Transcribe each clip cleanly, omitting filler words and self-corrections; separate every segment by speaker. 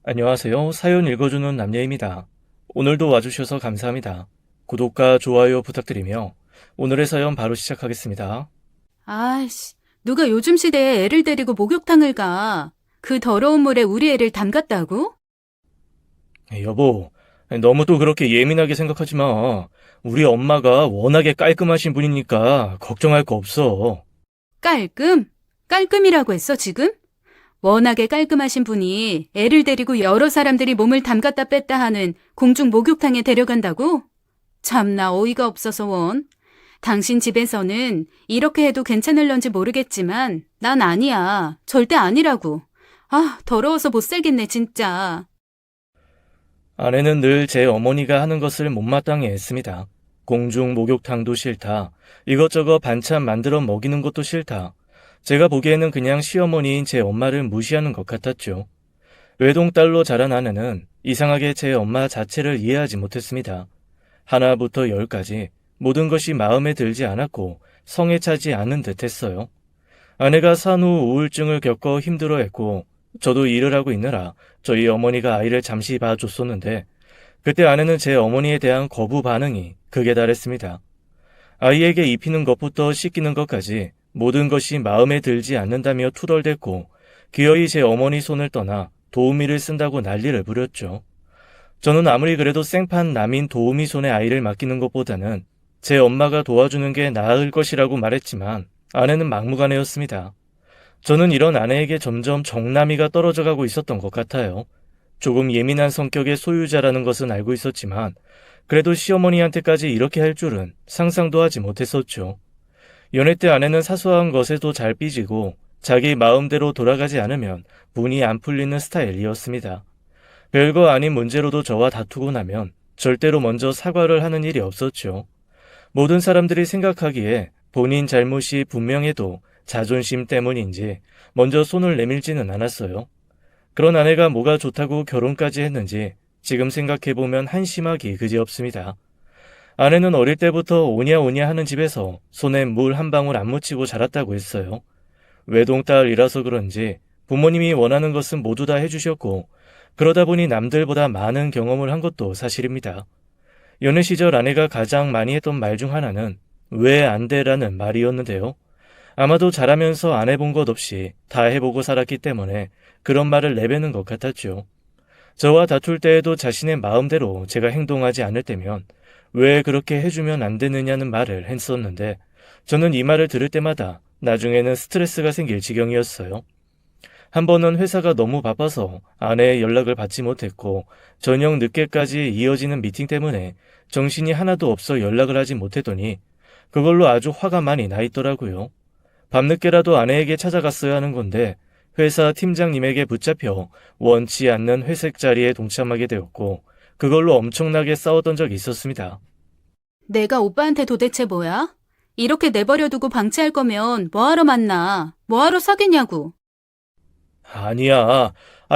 Speaker 1: 안녕하세요. 사연 읽어주는 남녀입니다. 오늘도 와주셔서 감사합니다. 구독과 좋아요 부탁드리며 오늘의 사연 바로 시작하겠습니다.
Speaker 2: 아이씨, 누가 요즘 시대에 애를 데리고 목욕탕을 가? 그 더러운 물에 우리 애를 담갔다고?
Speaker 1: 여보, 너무 또 그렇게 예민하게 생각하지 마. 우리 엄마가 워낙에 깔끔하신 분이니까 걱정할 거 없어.
Speaker 2: 깔끔? 깔끔이라고 했어, 지금? 워낙에 깔끔하신 분이 애를 데리고 여러 사람들이 몸을 담갔다 뺐다 하는 공중 목욕탕에 데려간다고? 참나 어이가 없어서 원. 당신 집에서는 이렇게 해도 괜찮을런지 모르겠지만 난 아니야. 절대 아니라고. 아, 더러워서 못 살겠네, 진짜.
Speaker 1: 아내는 늘 제 어머니가 하는 것을 못마땅해 했습니다. 공중 목욕탕도 싫다. 이것저것 반찬 만들어 먹이는 것도 싫다. 제가 보기에는 그냥 시어머니인 제 엄마를 무시하는 것 같았죠. 외동딸로 자란 아내는 이상하게 제 엄마 자체를 이해하지 못했습니다. 하나부터 열까지 모든 것이 마음에 들지 않았고 성에 차지 않은 듯 했어요. 아내가 산후 우울증을 겪어 힘들어했고 저도 일을 하고 있느라 저희 어머니가 아이를 잠시 봐줬었는데 그때 아내는 제 어머니에 대한 거부 반응이 극에 달했습니다. 아이에게 입히는 것부터 씻기는 것까지 모든 것이 마음에 들지 않는다며 투덜댔고 기어이 제 어머니 손을 떠나 도우미를 쓴다고 난리를 부렸죠. 저는 아무리 그래도 생판 남인 도우미 손에 아이를 맡기는 것보다는 제 엄마가 도와주는 게 나을 것이라고 말했지만 아내는 막무가내였습니다. 저는 이런 아내에게 점점 정남이가 떨어져 가고 있었던 것 같아요. 조금 예민한 성격의 소유자라는 것은 알고 있었지만 그래도 시어머니한테까지 이렇게 할 줄은 상상도 하지 못했었죠. 연애 때 아내는 사소한 것에도 잘 삐지고 자기 마음대로 돌아가지 않으면 분이 안 풀리는 스타일이었습니다. 별거 아닌 문제로도 저와 다투고 나면 절대로 먼저 사과를 하는 일이 없었죠. 모든 사람들이 생각하기에 본인 잘못이 분명해도 자존심 때문인지 먼저 손을 내밀지는 않았어요. 그런 아내가 뭐가 좋다고 결혼까지 했는지 지금 생각해보면 한심하기 그지없습니다. 아내는 어릴 때부터 오냐오냐 하는 집에서 손에 물 한 방울 안 묻히고 자랐다고 했어요. 외동딸이라서 그런지 부모님이 원하는 것은 모두 다 해주셨고 그러다 보니 남들보다 많은 경험을 한 것도 사실입니다. 연애 시절 아내가 가장 많이 했던 말 중 하나는 왜 안 돼라는 말이었는데요. 아마도 자라면서 안 해본 것 없이 다 해보고 살았기 때문에 그런 말을 내뱉는 것 같았죠. 저와 다툴 때에도 자신의 마음대로 제가 행동하지 않을 때면 왜 그렇게 해주면 안 되느냐는 말을 했었는데 저는 이 말을 들을 때마다 나중에는 스트레스가 생길 지경이었어요. 한 번은 회사가 너무 바빠서 아내의 연락을 받지 못했고 저녁 늦게까지 이어지는 미팅 때문에 정신이 하나도 없어 연락을 하지 못했더니 그걸로 아주 화가 많이 나 있더라고요. 밤늦게라도 아내에게 찾아갔어야 하는 건데 회사 팀장님에게 붙잡혀 원치 않는 회색 자리에 동참하게 되었고 그걸로 엄청나게 싸웠던 적이 있었습니다.
Speaker 2: 내가 오빠한테 도대체 뭐야? 이렇게 내버려두고 방치할 거면 뭐하러 만나? 뭐하러 사귀냐고.
Speaker 1: 아니야.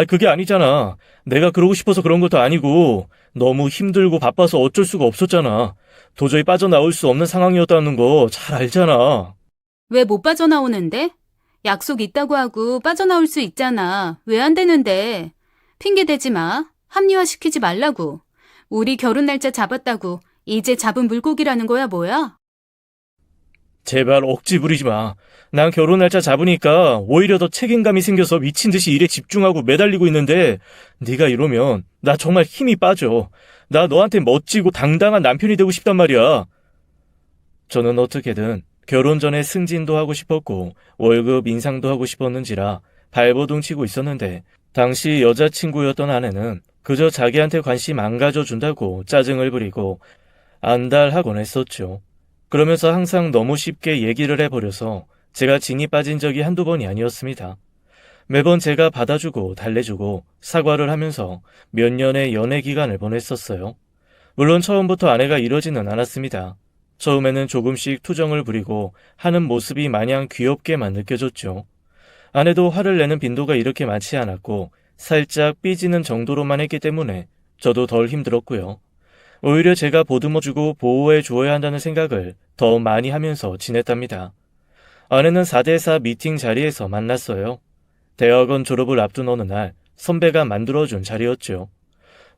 Speaker 1: 그게 아니잖아. 내가 그러고 싶어서 그런 것도 아니고 너무 힘들고 바빠서 어쩔 수가 없었잖아. 도저히 빠져나올 수 없는 상황이었다는 거 잘 알잖아.
Speaker 2: 왜 못 빠져나오는데? 약속 있다고 하고 빠져나올 수 있잖아. 왜 안 되는데? 핑계 대지 마. 합리화시키지 말라고. 우리 결혼 날짜 잡았다고 이제 잡은 물고기라는 거야, 뭐야?
Speaker 1: 제발 억지 부리지 마. 난 결혼 날짜 잡으니까 오히려 더 책임감이 생겨서 미친 듯이 일에 집중하고 매달리고 있는데 네가 이러면 나 정말 힘이 빠져. 나 너한테 멋지고 당당한 남편이 되고 싶단 말이야. 저는 어떻게든 결혼 전에 승진도 하고 싶었고 월급 인상도 하고 싶었는지라 발버둥 치고 있었는데 당시 여자친구였던 아내는 그저 자기한테 관심 안 가져준다고 짜증을 부리고 안달하곤 했었죠. 그러면서 항상 너무 쉽게 얘기를 해버려서 제가 진이 빠진 적이 한두 번이 아니었습니다. 매번 제가 받아주고 달래주고 사과를 하면서 몇 년의 연애 기간을 보냈었어요. 물론 처음부터 아내가 이러지는 않았습니다. 처음에는 조금씩 투정을 부리고 하는 모습이 마냥 귀엽게만 느껴졌죠. 아내도 화를 내는 빈도가 이렇게 많지 않았고 살짝 삐지는 정도로만 했기 때문에 저도 덜 힘들었고요. 오히려 제가 보듬어주고 보호해 주어야 한다는 생각을 더 많이 하면서 지냈답니다. 아내는 4대4 미팅 자리에서 만났어요. 대학원 졸업을 앞둔 어느 날 선배가 만들어준 자리였죠.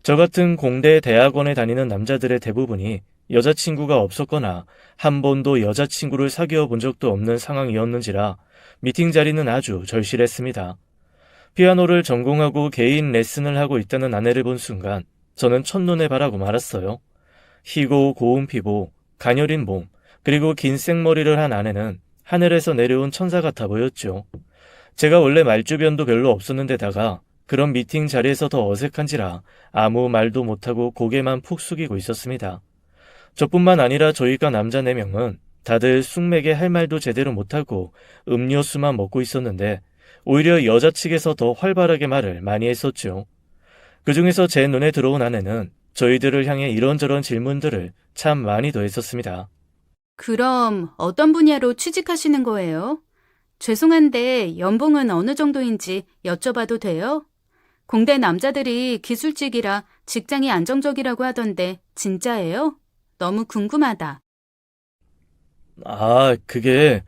Speaker 1: 저 같은 공대 대학원에 다니는 남자들의 대부분이 여자친구가 없었거나 한 번도 여자친구를 사귀어 본 적도 없는 상황이었는지라 미팅 자리는 아주 절실했습니다. 피아노를 전공하고 개인 레슨을 하고 있다는 아내를 본 순간 저는 첫눈에 반하고 말았어요. 희고 고운 피부, 가녀린 몸, 그리고 긴 생머리를 한 아내는 하늘에서 내려온 천사 같아 보였죠. 제가 원래 말주변도 별로 없었는데다가 그런 미팅 자리에서 더 어색한지라 아무 말도 못하고 고개만 푹 숙이고 있었습니다. 저뿐만 아니라 저희가 남자 4명은 다들 숙맥에 할 말도 제대로 못하고 음료수만 먹고 있었는데 오히려 여자 측에서 더 활발하게 말을 많이 했었죠. 그중에서 제 눈에 들어온 아내는 저희들을 향해 이런저런 질문들을 참 많이 더 했었습니다.
Speaker 2: 그럼 어떤 분야로 취직하시는 거예요? 죄송한데 연봉은 어느 정도인지 여쭤봐도 돼요? 공대 남자들이 기술직이라 직장이 안정적이라고 하던데 진짜예요? 너무 궁금하다.
Speaker 1: 그게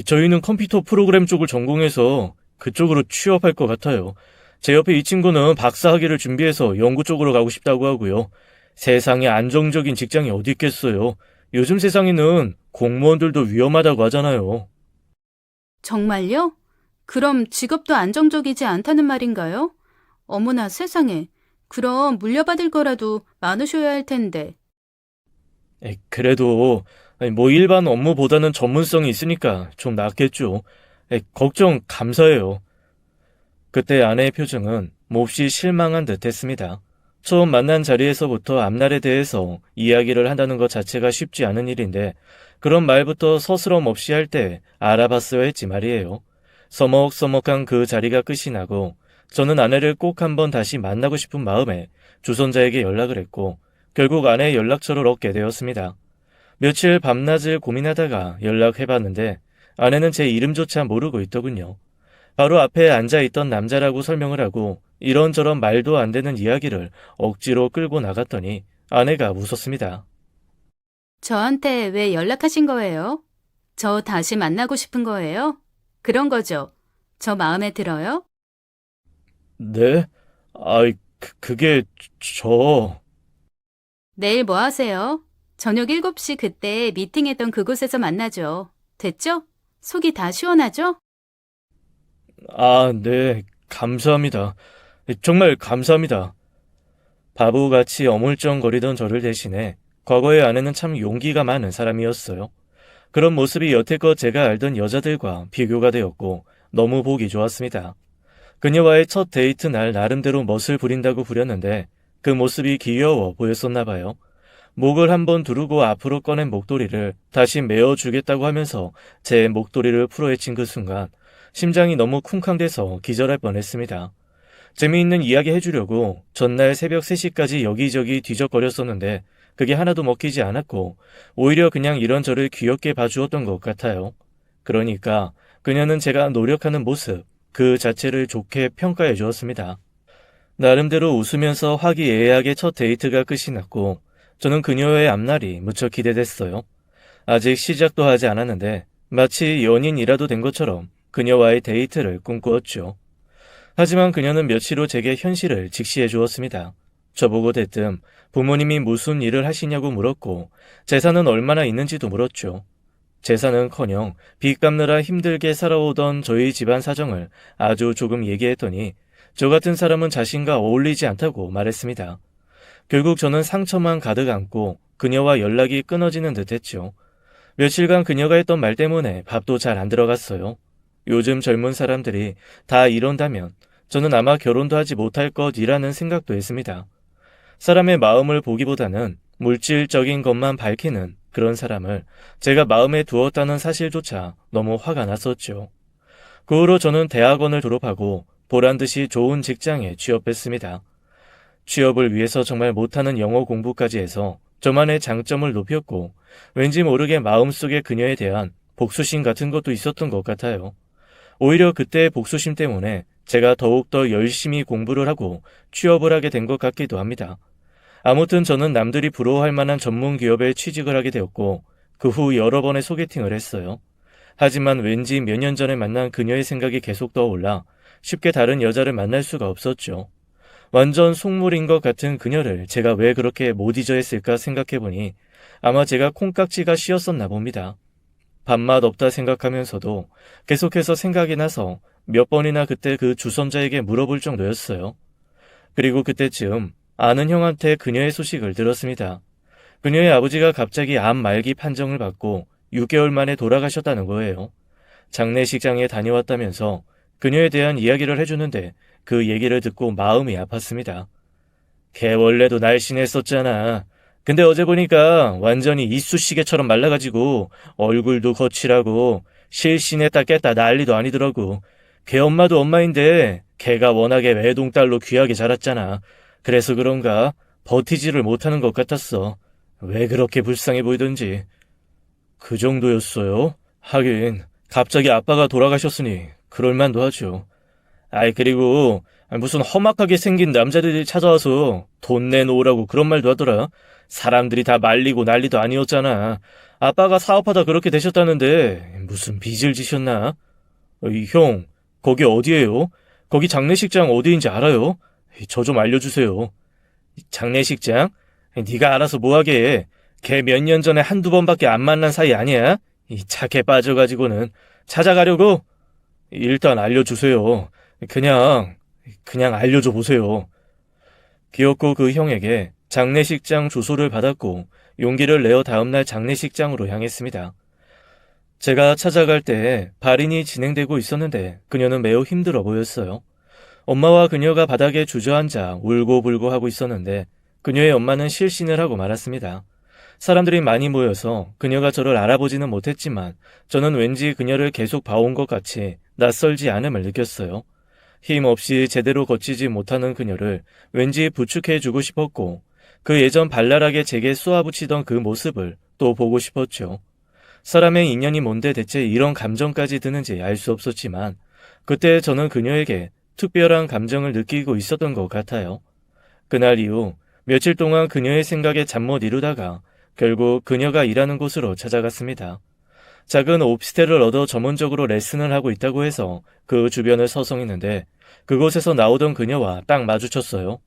Speaker 1: 저희는 컴퓨터 프로그램 쪽을 전공해서 그쪽으로 취업할 것 같아요. 제 옆에 이 친구는 박사학위를 준비해서 연구 쪽으로 가고 싶다고 하고요. 세상에 안정적인 직장이 어디 있겠어요. 요즘 세상에는 공무원들도 위험하다고 하잖아요.
Speaker 2: 정말요? 그럼 직업도 안정적이지 않다는 말인가요? 어머나 세상에. 그럼 물려받을 거라도 많으셔야 할 텐데.
Speaker 1: 그래도 뭐 일반 업무보다는 전문성이 있으니까 좀 낫겠죠. 걱정 감사해요. 그때 아내의 표정은 몹시 실망한 듯 했습니다. 처음 만난 자리에서부터 앞날에 대해서 이야기를 한다는 것 자체가 쉽지 않은 일인데 그런 말부터 서스럼 없이 할 때 알아봤어야 했지 말이에요. 서먹서먹한 그 자리가 끝이 나고 저는 아내를 꼭 한번 다시 만나고 싶은 마음에 주선자에게 연락을 했고 결국 아내의 연락처를 얻게 되었습니다. 며칠 밤낮을 고민하다가 연락해봤는데 아내는 제 이름조차 모르고 있더군요. 바로 앞에 앉아있던 남자라고 설명을 하고 이런저런 말도 안 되는 이야기를 억지로 끌고 나갔더니 아내가 웃었습니다.
Speaker 2: 저한테 왜 연락하신 거예요? 저 다시 만나고 싶은 거예요? 그런 거죠. 저 마음에 들어요?
Speaker 1: 네? 그게 저...
Speaker 2: 내일 뭐 하세요? 저녁 7시 그때 미팅했던 그곳에서 만나죠. 됐죠? 속이 다 시원하죠?
Speaker 1: 네, 감사합니다. 정말 감사합니다. 바보같이 어물쩡거리던 저를 대신해 과거의 아내는 참 용기가 많은 사람이었어요. 그런 모습이 여태껏 제가 알던 여자들과 비교가 되었고 너무 보기 좋았습니다. 그녀와의 첫 데이트 날 나름대로 멋을 부린다고 부렸는데 그 모습이 귀여워 보였었나 봐요. 목을 한번 두르고 앞으로 꺼낸 목도리를 다시 메어주겠다고 하면서 제 목도리를 풀어헤친 그 순간 심장이 너무 쿵쾅대서 기절할 뻔했습니다. 재미있는 이야기 해주려고 전날 새벽 3시까지 여기저기 뒤적거렸었는데 그게 하나도 먹히지 않았고 오히려 그냥 이런저를 귀엽게 봐주었던 것 같아요. 그러니까 그녀는 제가 노력하는 모습 그 자체를 좋게 평가해 주었습니다. 나름대로 웃으면서 화기애애하게 첫 데이트가 끝이 났고 저는 그녀의 앞날이 무척 기대됐어요. 아직 시작도 하지 않았는데 마치 연인이라도 된 것처럼 그녀와의 데이트를 꿈꾸었죠. 하지만 그녀는 며칠 후 제게 현실을 직시해 주었습니다. 저보고 대뜸 부모님이 무슨 일을 하시냐고 물었고 재산은 얼마나 있는지도 물었죠. 재산은커녕 빚 갚느라 힘들게 살아오던 저희 집안 사정을 아주 조금 얘기했더니 저 같은 사람은 자신과 어울리지 않다고 말했습니다. 결국 저는 상처만 가득 안고 그녀와 연락이 끊어지는 듯했죠. 며칠간 그녀가 했던 말 때문에 밥도 잘 안 들어갔어요. 요즘 젊은 사람들이 다 이런다면 저는 아마 결혼도 하지 못할 것이라는 생각도 했습니다. 사람의 마음을 보기보다는 물질적인 것만 밝히는 그런 사람을 제가 마음에 두었다는 사실조차 너무 화가 났었죠. 그 후로 저는 대학원을 졸업하고 보란듯이 좋은 직장에 취업했습니다. 취업을 위해서 정말 못하는 영어 공부까지 해서 저만의 장점을 높였고 왠지 모르게 마음속에 그녀에 대한 복수심 같은 것도 있었던 것 같아요. 오히려 그때의 복수심 때문에 제가 더욱더 열심히 공부를 하고 취업을 하게 된 것 같기도 합니다. 아무튼 저는 남들이 부러워할 만한 전문 기업에 취직을 하게 되었고 그 후 여러 번의 소개팅을 했어요. 하지만 왠지 몇 년 전에 만난 그녀의 생각이 계속 떠올라 쉽게 다른 여자를 만날 수가 없었죠. 완전 속물인 것 같은 그녀를 제가 왜 그렇게 못 잊어 했을까 생각해보니 아마 제가 콩깍지가 씌었었나 봅니다. 밥맛 없다 생각하면서도 계속해서 생각이 나서 몇 번이나 그때 그 주선자에게 물어볼 정도였어요. 그리고 그때쯤 아는 형한테 그녀의 소식을 들었습니다. 그녀의 아버지가 갑자기 암 말기 판정을 받고 6개월 만에 돌아가셨다는 거예요. 장례식장에 다녀왔다면서 그녀에 대한 이야기를 해주는데 그 얘기를 듣고 마음이 아팠습니다. 걔 원래도 날씬했었잖아. 근데 어제 보니까 완전히 이쑤시개처럼 말라가지고 얼굴도 거칠하고 실신했다 깼다 난리도 아니더라고. 걔 엄마도 엄마인데 걔가 워낙에 외동딸로 귀하게 자랐잖아. 그래서 그런가 버티지를 못하는 것 같았어. 왜 그렇게 불쌍해 보이던지. 그 정도였어요? 하긴 갑자기 아빠가 돌아가셨으니 그럴만도 하죠. 아이 그리고 무슨 험악하게 생긴 남자들이 찾아와서 돈 내놓으라고 그런 말도 하더라. 사람들이 다 말리고 난리도 아니었잖아. 아빠가 사업하다 그렇게 되셨다는데 무슨 빚을 지셨나? 형, 거기 어디예요? 거기 장례식장 어디인지 알아요? 저 좀 알려주세요. 장례식장? 네가 알아서 뭐하게 해. 걔 몇 년 전에 한두 번밖에 안 만난 사이 아니야? 이 착해 빠져가지고는 찾아가려고? 일단 알려주세요. 그냥 알려줘 보세요. 귀엽고 그 형에게 장례식장 주소를 받았고 용기를 내어 다음날 장례식장으로 향했습니다. 제가 찾아갈 때 발인이 진행되고 있었는데 그녀는 매우 힘들어 보였어요. 엄마와 그녀가 바닥에 주저앉아 울고불고 하고 있었는데 그녀의 엄마는 실신을 하고 말았습니다. 사람들이 많이 모여서 그녀가 저를 알아보지는 못했지만 저는 왠지 그녀를 계속 봐온 것 같이 낯설지 않음을 느꼈어요. 힘없이 제대로 걷지지 못하는 그녀를 왠지 부축해주고 싶었고 그 예전 발랄하게 제게 쏘아붙이던 그 모습을 또 보고 싶었죠. 사람의 인연이 뭔데 대체 이런 감정까지 드는지 알 수 없었지만 그때 저는 그녀에게 특별한 감정을 느끼고 있었던 것 같아요. 그날 이후 며칠 동안 그녀의 생각에 잠 못 이루다가 결국 그녀가 일하는 곳으로 찾아갔습니다. 작은 오피스텔을 얻어 전문적으로 레슨을 하고 있다고 해서 그 주변을 서성이는데 그곳에서 나오던 그녀와 딱 마주쳤어요.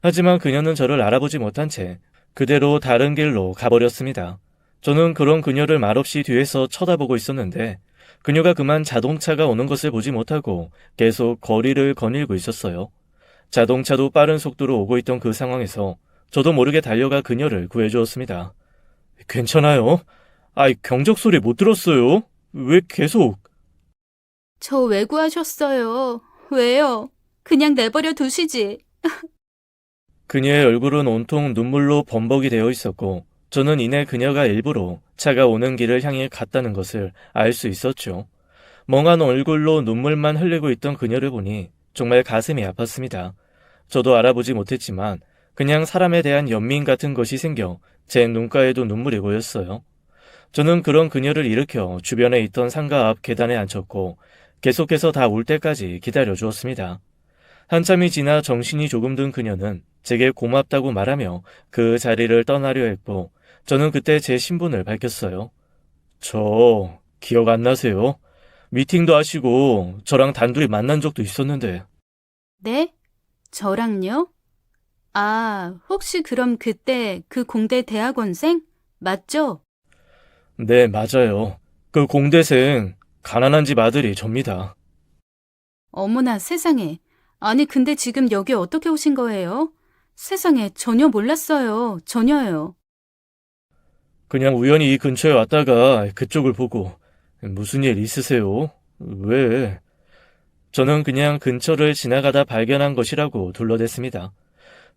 Speaker 1: 하지만 그녀는 저를 알아보지 못한 채 그대로 다른 길로 가버렸습니다. 저는 그런 그녀를 말없이 뒤에서 쳐다보고 있었는데 그녀가 그만 자동차가 오는 것을 보지 못하고 계속 거리를 거닐고 있었어요. 자동차도 빠른 속도로 오고 있던 그 상황에서 저도 모르게 달려가 그녀를 구해주었습니다. 괜찮아요? 아이, 경적 소리 못 들었어요? 왜 계속?
Speaker 2: 저 왜 구하셨어요? 왜요? 그냥 내버려 두시지.
Speaker 1: 그녀의 얼굴은 온통 눈물로 범벅이 되어 있었고 저는 이내 그녀가 일부러 차가 오는 길을 향해 갔다는 것을 알 수 있었죠. 멍한 얼굴로 눈물만 흘리고 있던 그녀를 보니 정말 가슴이 아팠습니다. 저도 알아보지 못했지만 그냥 사람에 대한 연민 같은 것이 생겨 제 눈가에도 눈물이 고였어요. 저는 그런 그녀를 일으켜 주변에 있던 상가 앞 계단에 앉혔고 계속해서 다 올 때까지 기다려 주었습니다. 한참이 지나 정신이 조금 든 그녀는 제게 고맙다고 말하며 그 자리를 떠나려 했고 저는 그때 제 신분을 밝혔어요. 저 기억 안 나세요? 미팅도 하시고 저랑 단둘이 만난 적도 있었는데.
Speaker 2: 네? 저랑요? 아, 혹시 그럼 그때 그 공대 대학원생? 맞죠?
Speaker 1: 네, 맞아요. 그 공대생 가난한 집 아들이 접니다.
Speaker 2: 어머나 세상에. 아니, 근데 지금 여기 어떻게 오신 거예요? 세상에, 전혀 몰랐어요. 전혀요.
Speaker 1: 그냥 우연히 이 근처에 왔다가 그쪽을 보고 무슨 일 있으세요? 왜? 저는 그냥 근처를 지나가다 발견한 것이라고 둘러댔습니다.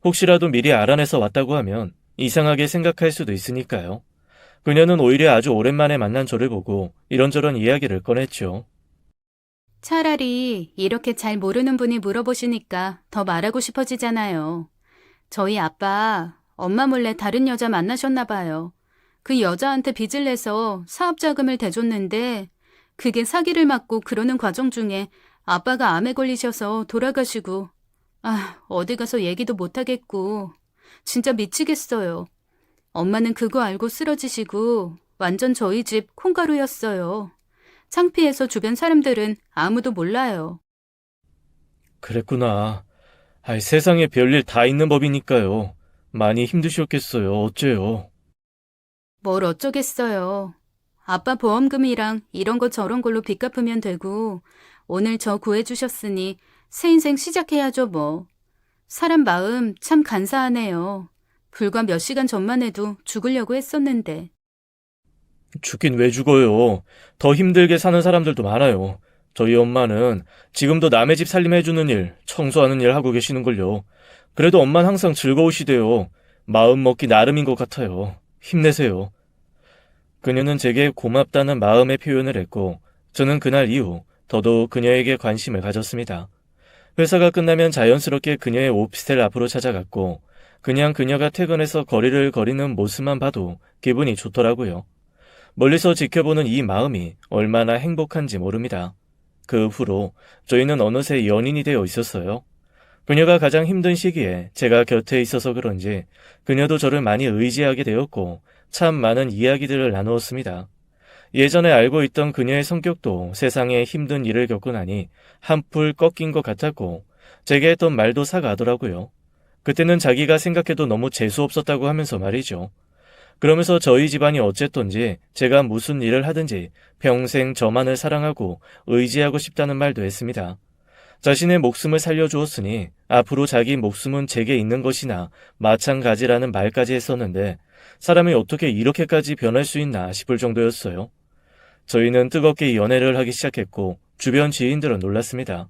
Speaker 1: 혹시라도 미리 알아내서 왔다고 하면 이상하게 생각할 수도 있으니까요. 그녀는 오히려 아주 오랜만에 만난 저를 보고 이런저런 이야기를 꺼냈죠.
Speaker 2: 차라리 이렇게 잘 모르는 분이 물어보시니까 더 말하고 싶어지잖아요. 저희 아빠, 엄마 몰래 다른 여자 만나셨나 봐요. 그 여자한테 빚을 내서 사업 자금을 대줬는데 그게 사기를 맞고 그러는 과정 중에 아빠가 암에 걸리셔서 돌아가시고 어디 가서 얘기도 못하겠고 진짜 미치겠어요. 엄마는 그거 알고 쓰러지시고 완전 저희 집 콩가루였어요. 창피해서 주변 사람들은 아무도 몰라요.
Speaker 1: 그랬구나. 아이, 세상에 별일 다 있는 법이니까요. 많이 힘드셨겠어요. 어째요?
Speaker 2: 뭘 어쩌겠어요. 아빠 보험금이랑 이런 거 저런 걸로 빚 갚으면 되고, 오늘 저 구해주셨으니 새 인생 시작해야죠, 뭐. 사람 마음 참 간사하네요. 불과 몇 시간 전만 해도 죽으려고 했었는데.
Speaker 1: 죽긴 왜 죽어요. 더 힘들게 사는 사람들도 많아요. 저희 엄마는 지금도 남의 집 살림해주는 일, 청소하는 일 하고 계시는걸요. 그래도 엄마는 항상 즐거우시대요. 마음 먹기 나름인 것 같아요. 힘내세요. 그녀는 제게 고맙다는 마음의 표현을 했고, 저는 그날 이후 더더욱 그녀에게 관심을 가졌습니다. 회사가 끝나면 자연스럽게 그녀의 오피스텔 앞으로 찾아갔고, 그냥 그녀가 퇴근해서 거리를 거리는 모습만 봐도 기분이 좋더라고요. 멀리서 지켜보는 이 마음이 얼마나 행복한지 모릅니다. 그 후로 저희는 어느새 연인이 되어 있었어요. 그녀가 가장 힘든 시기에 제가 곁에 있어서 그런지 그녀도 저를 많이 의지하게 되었고 참 많은 이야기들을 나누었습니다. 예전에 알고 있던 그녀의 성격도 세상에 힘든 일을 겪고 나니 한풀 꺾인 것 같았고 제게 했던 말도 사가더라고요. 그때는 자기가 생각해도 너무 재수없었다고 하면서 말이죠. 그러면서 저희 집안이 어쨌던지 제가 무슨 일을 하든지 평생 저만을 사랑하고 의지하고 싶다는 말도 했습니다. 자신의 목숨을 살려주었으니 앞으로 자기 목숨은 제게 있는 것이나 마찬가지라는 말까지 했었는데 사람이 어떻게 이렇게까지 변할 수 있나 싶을 정도였어요. 저희는 뜨겁게 연애를 하기 시작했고 주변 지인들은 놀랐습니다.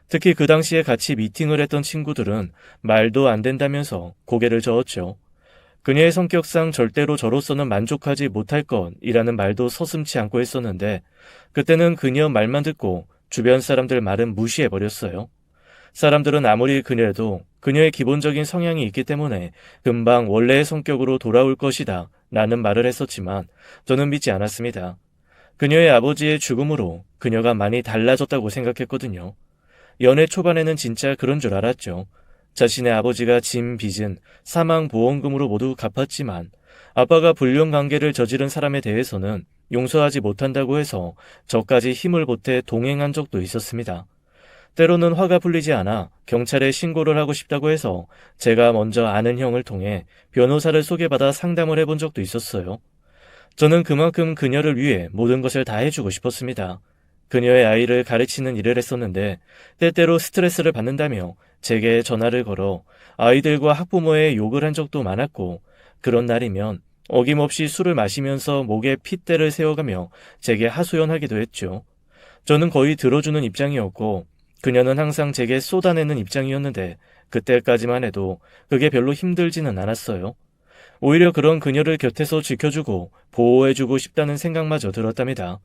Speaker 1: 특히 그 당시에 같이 미팅을 했던 친구들은 말도 안 된다면서 고개를 저었죠. 그녀의 성격상 절대로 저로서는 만족하지 못할 것이라는 말도 서슴지 않고 했었는데 그때는 그녀 말만 듣고 주변 사람들 말은 무시해버렸어요. 사람들은 아무리 그녀도 그녀의 기본적인 성향이 있기 때문에 금방 원래의 성격으로 돌아올 것이다 라는 말을 했었지만 저는 믿지 않았습니다. 그녀의 아버지의 죽음으로 그녀가 많이 달라졌다고 생각했거든요. 연애 초반에는 진짜 그런 줄 알았죠. 자신의 아버지가 진 빚은 사망보험금으로 모두 갚았지만 아빠가 불륜관계를 저지른 사람에 대해서는 용서하지 못한다고 해서 저까지 힘을 보태 동행한 적도 있었습니다. 때로는 화가 풀리지 않아 경찰에 신고를 하고 싶다고 해서 제가 먼저 아는 형을 통해 변호사를 소개받아 상담을 해본 적도 있었어요. 저는 그만큼 그녀를 위해 모든 것을 다 해주고 싶었습니다. 그녀의 아이를 가르치는 일을 했었는데 때때로 스트레스를 받는다며 제게 전화를 걸어 아이들과 학부모의 욕을 한 적도 많았고 그런 날이면 어김없이 술을 마시면서 목에 핏대를 세워가며 제게 하소연하기도 했죠. 저는 거의 들어주는 입장이었고 그녀는 항상 제게 쏟아내는 입장이었는데 그때까지만 해도 그게 별로 힘들지는 않았어요. 오히려 그런 그녀를 곁에서 지켜주고 보호해주고 싶다는 생각마저 들었답니다.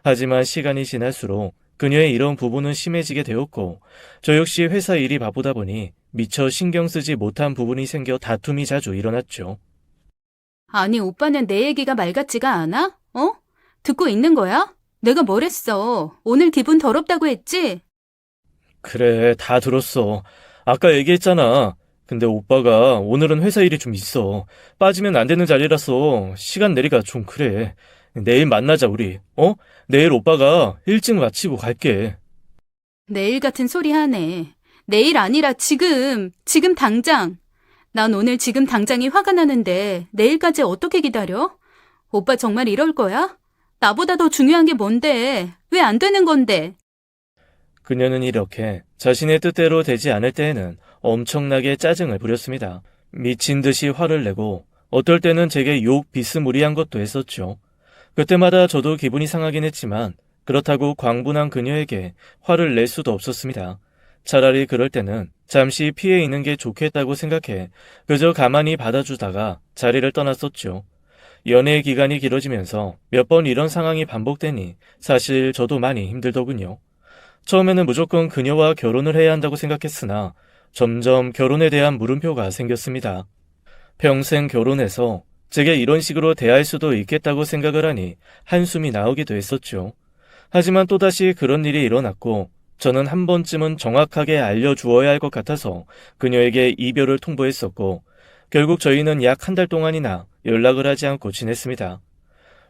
Speaker 1: 하지만 시간이 지날수록 그녀의 이런 부분은 심해지게 되었고 저 역시 회사 일이 바쁘다 보니 미처 신경 쓰지 못한 부분이 생겨 다툼이 자주 일어났죠.
Speaker 2: 아니, 오빠는 내 얘기가 말 같지가 않아? 어? 듣고 있는 거야? 내가 뭘 했어? 오늘 기분 더럽다고 했지?
Speaker 1: 그래, 다 들었어. 아까 얘기했잖아. 근데 오빠가 오늘은 회사 일이 좀 있어. 빠지면 안 되는 자리라서 시간 내리가 좀 그래. 내일 만나자, 우리. 어? 내일 오빠가 일찍 마치고 갈게.
Speaker 2: 내일 같은 소리 하네. 내일 아니라 지금 당장. 난 오늘 지금 당장이 화가 나는데 내일까지 어떻게 기다려? 오빠 정말 이럴 거야? 나보다 더 중요한 게 뭔데? 왜 안 되는 건데?
Speaker 1: 그녀는 이렇게 자신의 뜻대로 되지 않을 때에는 엄청나게 짜증을 부렸습니다. 미친 듯이 화를 내고 어떨 때는 제게 욕 비스무리한 것도 했었죠. 그때마다 저도 기분이 상하긴 했지만 그렇다고 광분한 그녀에게 화를 낼 수도 없었습니다. 차라리 그럴 때는 잠시 피해 있는 게 좋겠다고 생각해 그저 가만히 받아주다가 자리를 떠났었죠. 연애 기간이 길어지면서 몇 번 이런 상황이 반복되니 사실 저도 많이 힘들더군요. 처음에는 무조건 그녀와 결혼을 해야 한다고 생각했으나 점점 결혼에 대한 물음표가 생겼습니다. 평생 결혼해서 제게 이런 식으로 대할 수도 있겠다고 생각을 하니 한숨이 나오기도 했었죠. 하지만 또다시 그런 일이 일어났고 저는 한 번쯤은 정확하게 알려주어야 할 것 같아서 그녀에게 이별을 통보했었고 결국 저희는 약 한 달 동안이나 연락을 하지 않고 지냈습니다.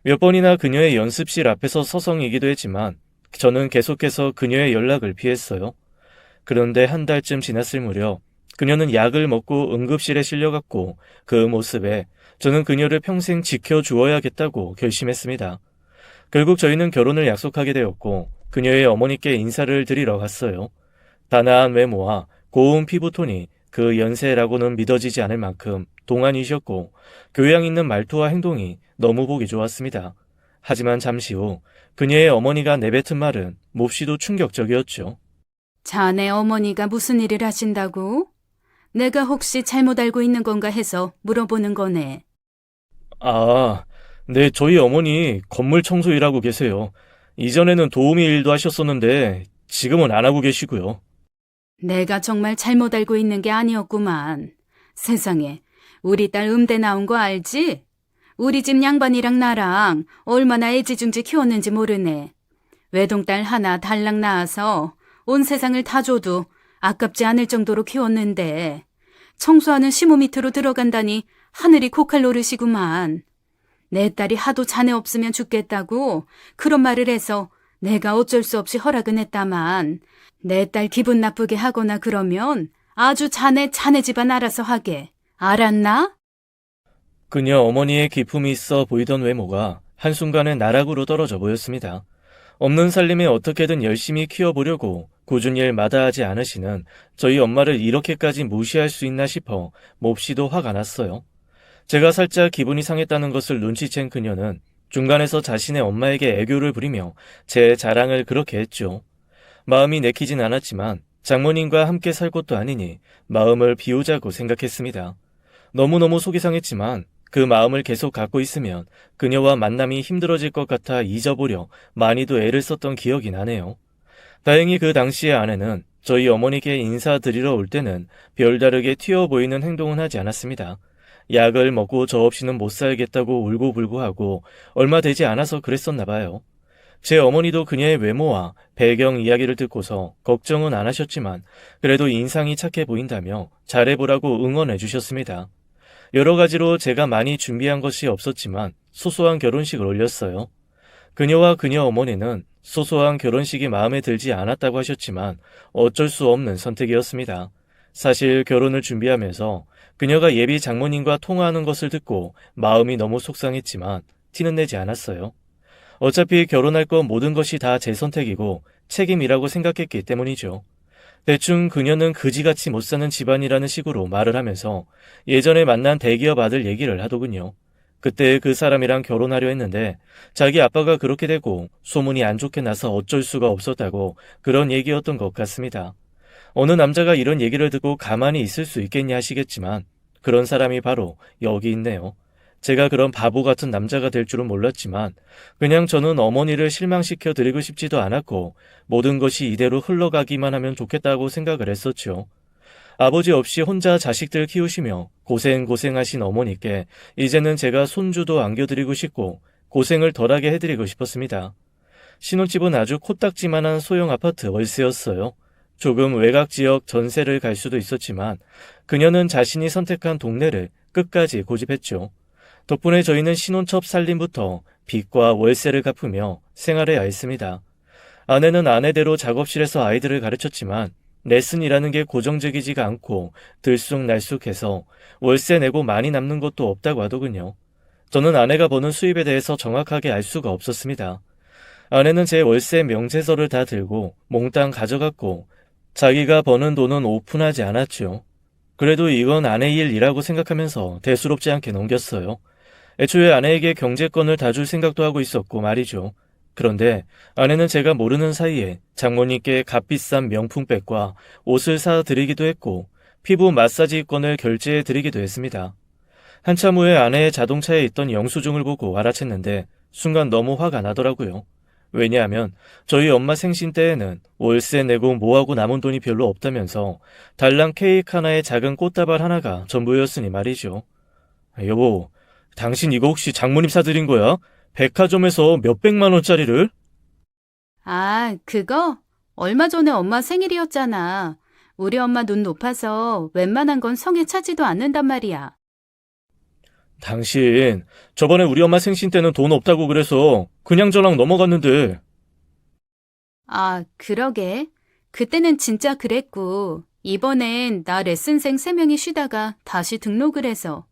Speaker 1: 몇 번이나 그녀의 연습실 앞에서 서성이기도 했지만 저는 계속해서 그녀의 연락을 피했어요. 그런데 한 달쯤 지났을 무렵 그녀는 약을 먹고 응급실에 실려갔고 그 모습에 저는 그녀를 평생 지켜주어야겠다고 결심했습니다. 결국 저희는 결혼을 약속하게 되었고 그녀의 어머니께 인사를 드리러 갔어요. 단아한 외모와 고운 피부톤이 그 연세라고는 믿어지지 않을 만큼 동안이셨고 교양 있는 말투와 행동이 너무 보기 좋았습니다. 하지만 잠시 후 그녀의 어머니가 내뱉은 말은 몹시도 충격적이었죠.
Speaker 2: 자네 어머니가 무슨 일을 하신다고? 내가 혹시 잘못 알고 있는 건가 해서 물어보는 거네.
Speaker 1: 아, 네, 저희 어머니 건물 청소 일하고 계세요. 이전에는 도우미 일도 하셨었는데 지금은 안 하고 계시고요.
Speaker 2: 내가 정말 잘못 알고 있는 게 아니었구만. 세상에, 우리 딸 음대 나온 거 알지? 우리 집 양반이랑 나랑 얼마나 애지중지 키웠는지 모르네. 외동딸 하나 달랑 낳아서 온 세상을 다 줘도 아깝지 않을 정도로 키웠는데 청소하는 시모 밑으로 들어간다니 하늘이 고칼 노릇이구만. 내 딸이 하도 자네 없으면 죽겠다고 그런 말을 해서 내가 어쩔 수 없이 허락은 했다만 내 딸 기분 나쁘게 하거나 그러면 아주 자네 집안 알아서 하게. 알았나?
Speaker 1: 그녀 어머니의 기품이 있어 보이던 외모가 한순간에 나락으로 떨어져 보였습니다. 없는 살림에 어떻게든 열심히 키워보려고 꾸준히 일 마다하지 않으시는 저희 엄마를 이렇게까지 무시할 수 있나 싶어 몹시도 화가 났어요. 제가 살짝 기분이 상했다는 것을 눈치챈 그녀는 중간에서 자신의 엄마에게 애교를 부리며 제 자랑을 그렇게 했죠. 마음이 내키진 않았지만 장모님과 함께 살 것도 아니니 마음을 비우자고 생각했습니다. 너무너무 속이 상했지만 그 마음을 계속 갖고 있으면 그녀와 만남이 힘들어질 것 같아 잊어보려 많이도 애를 썼던 기억이 나네요. 다행히 그 당시의 아내는 저희 어머니께 인사드리러 올 때는 별다르게 튀어 보이는 행동은 하지 않았습니다. 약을 먹고 저 없이는 못 살겠다고 울고불고하고 얼마 되지 않아서 그랬었나 봐요. 제 어머니도 그녀의 외모와 배경 이야기를 듣고서 걱정은 안 하셨지만 그래도 인상이 착해 보인다며 잘해보라고 응원해 주셨습니다. 여러 가지로 제가 많이 준비한 것이 없었지만 소소한 결혼식을 올렸어요. 그녀와 그녀 어머니는 소소한 결혼식이 마음에 들지 않았다고 하셨지만 어쩔 수 없는 선택이었습니다. 사실 결혼을 준비하면서 그녀가 예비 장모님과 통화하는 것을 듣고 마음이 너무 속상했지만 티는 내지 않았어요. 어차피 결혼할 건 모든 것이 다 제 선택이고 책임이라고 생각했기 때문이죠. 대충 그녀는 그지같이 못 사는 집안이라는 식으로 말을 하면서 예전에 만난 대기업 아들 얘기를 하더군요. 그때 그 사람이랑 결혼하려 했는데 자기 아빠가 그렇게 되고 소문이 안 좋게 나서 어쩔 수가 없었다고 그런 얘기였던 것 같습니다. 어느 남자가 이런 얘기를 듣고 가만히 있을 수 있겠냐 하시겠지만 그런 사람이 바로 여기 있네요. 제가 그런 바보 같은 남자가 될 줄은 몰랐지만 그냥 저는 어머니를 실망시켜 드리고 싶지도 않았고 모든 것이 이대로 흘러가기만 하면 좋겠다고 생각을 했었죠. 아버지 없이 혼자 자식들 키우시며 고생하신 어머니께 이제는 제가 손주도 안겨드리고 싶고 고생을 덜하게 해드리고 싶었습니다. 신혼집은 아주 코딱지만한 소형 아파트 월세였어요. 조금 외곽 지역 전세를 갈 수도 있었지만 그녀는 자신이 선택한 동네를 끝까지 고집했죠. 덕분에 저희는 신혼 첫 살림부터 빚과 월세를 갚으며 생활해야 했습니다. 아내는 아내대로 작업실에서 아이들을 가르쳤지만 레슨이라는 게 고정적이지가 않고 들쑥날쑥해서 월세 내고 많이 남는 것도 없다고 하더군요. 저는 아내가 버는 수입에 대해서 정확하게 알 수가 없었습니다. 아내는 제 월세 명세서를 다 들고 몽땅 가져갔고 자기가 버는 돈은 오픈하지 않았죠. 그래도 이건 아내 일이라고 생각하면서 대수롭지 않게 넘겼어요. 애초에 아내에게 경제권을 다 줄 생각도 하고 있었고 말이죠. 그런데 아내는 제가 모르는 사이에 장모님께 값비싼 명품백과 옷을 사드리기도 했고 피부 마사지권을 결제해드리기도 했습니다. 한참 후에 아내의 자동차에 있던 영수증을 보고 알아챘는데 순간 너무 화가 나더라고요. 왜냐하면 저희 엄마 생신 때에는 월세 내고 뭐하고 남은 돈이 별로 없다면서 달랑 케이크 하나에 작은 꽃다발 하나가 전부였으니 말이죠. 여보, 당신 이거 혹시 장모님 사드린 거야? 백화점에서 몇백만 원짜리를?
Speaker 2: 아, 그거? 얼마 전에 엄마 생일이었잖아. 우리 엄마 눈 높아서 웬만한 건 성에 차지도 않는단 말이야.
Speaker 1: 당신 저번에 우리 엄마 생신 때는 돈 없다고 그래서 그냥 저랑 넘어갔는데.
Speaker 2: 아, 그러게. 그때는 진짜 그랬고, 이번엔 나 레슨생 3명이 쉬다가 다시 등록을 해서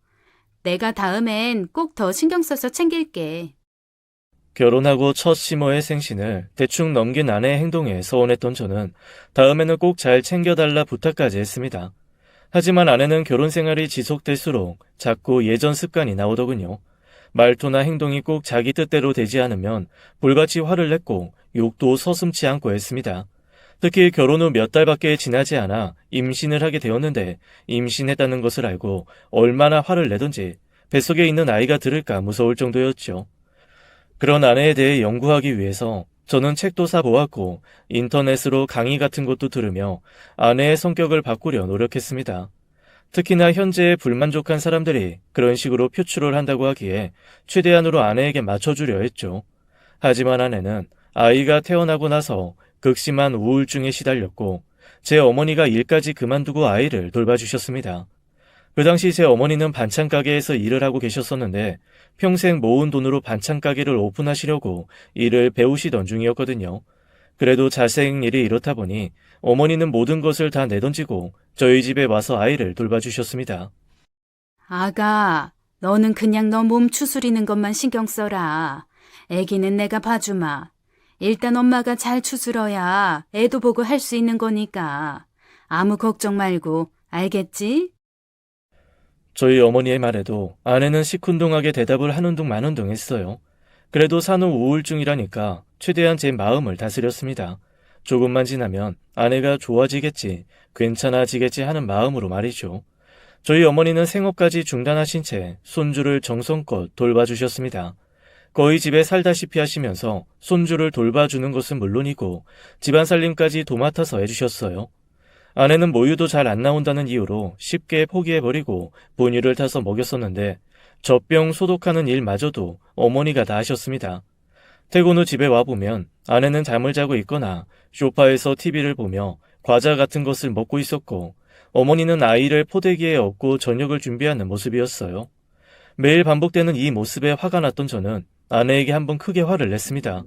Speaker 2: 내가 다음엔 꼭 더 신경 써서 챙길게.
Speaker 1: 결혼하고 첫 시모의 생신을 대충 넘긴 아내의 행동에 서운했던 저는 다음에는 꼭 잘 챙겨달라 부탁까지 했습니다. 하지만 아내는 결혼 생활이 지속될수록 자꾸 예전 습관이 나오더군요. 말투나 행동이 꼭 자기 뜻대로 되지 않으면 불같이 화를 냈고 욕도 서슴지 않고 했습니다. 특히 결혼 후 몇 달밖에 지나지 않아 임신을 하게 되었는데 임신했다는 것을 알고 얼마나 화를 내던지 뱃속에 있는 아이가 들을까 무서울 정도였죠. 그런 아내에 대해 연구하기 위해서 저는 책도 사보았고 인터넷으로 강의 같은 것도 들으며 아내의 성격을 바꾸려 노력했습니다. 특히나 현재에 불만족한 사람들이 그런 식으로 표출을 한다고 하기에 최대한으로 아내에게 맞춰주려 했죠. 하지만 아내는 아이가 태어나고 나서 극심한 우울증에 시달렸고 제 어머니가 일까지 그만두고 아이를 돌봐주셨습니다. 그 당시 제 어머니는 반찬 가게에서 일을 하고 계셨었는데 평생 모은 돈으로 반찬 가게를 오픈하시려고 일을 배우시던 중이었거든요. 그래도 자생일이 이렇다 보니 어머니는 모든 것을 다 내던지고 저희 집에 와서 아이를 돌봐주셨습니다.
Speaker 2: 아가, 너는 그냥 너 몸 추스리는 것만 신경 써라. 애기는 내가 봐주마. 일단 엄마가 잘 추스러야 애도 보고 할 수 있는 거니까. 아무 걱정 말고, 알겠지?
Speaker 1: 저희 어머니의 말에도 아내는 시큰둥하게 대답을 하는 둥 마는 둥 했어요. 그래도 산후 우울증이라니까 최대한 제 마음을 다스렸습니다. 조금만 지나면 아내가 좋아지겠지, 괜찮아지겠지 하는 마음으로 말이죠. 저희 어머니는 생업까지 중단하신 채 손주를 정성껏 돌봐주셨습니다. 거의 집에 살다시피 하시면서 손주를 돌봐주는 것은 물론이고 집안 살림까지 도맡아서 해주셨어요. 아내는 모유도 잘 안 나온다는 이유로 쉽게 포기해버리고 분유를 타서 먹였었는데 젖병 소독하는 일마저도 어머니가 다 하셨습니다. 퇴근 후 집에 와보면 아내는 잠을 자고 있거나 소파에서 TV를 보며 과자 같은 것을 먹고 있었고 어머니는 아이를 포대기에 업고 저녁을 준비하는 모습이었어요. 매일 반복되는 이 모습에 화가 났던 저는 아내에게 한번 크게 화를 냈습니다.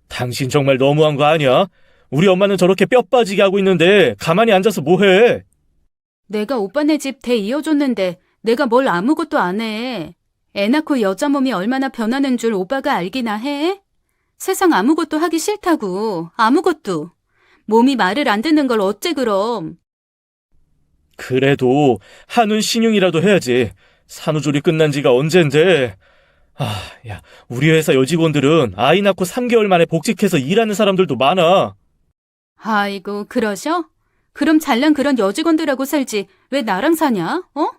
Speaker 1: 당신 정말 너무한 거 아니야? 우리 엄마는 저렇게 뼈 빠지게 하고 있는데 가만히 앉아서 뭐해?
Speaker 2: 내가 오빠네 집 대 이어줬는데 내가 뭘 아무것도 안 해. 애 낳고 여자 몸이 얼마나 변하는 줄 오빠가 알기나 해? 세상 아무것도 하기 싫다고. 아무것도. 몸이 말을 안 듣는 걸 어째 그럼.
Speaker 1: 그래도 한운 신용이라도 해야지. 산후조리 끝난 지가 언젠데. 야, 우리 회사 여직원들은 아이 낳고 3개월 만에 복직해서 일하는 사람들도 많아.
Speaker 2: 아이고, 그러셔? 그럼 잘난 그런 여직원들하고 살지 왜 나랑 사냐? 어?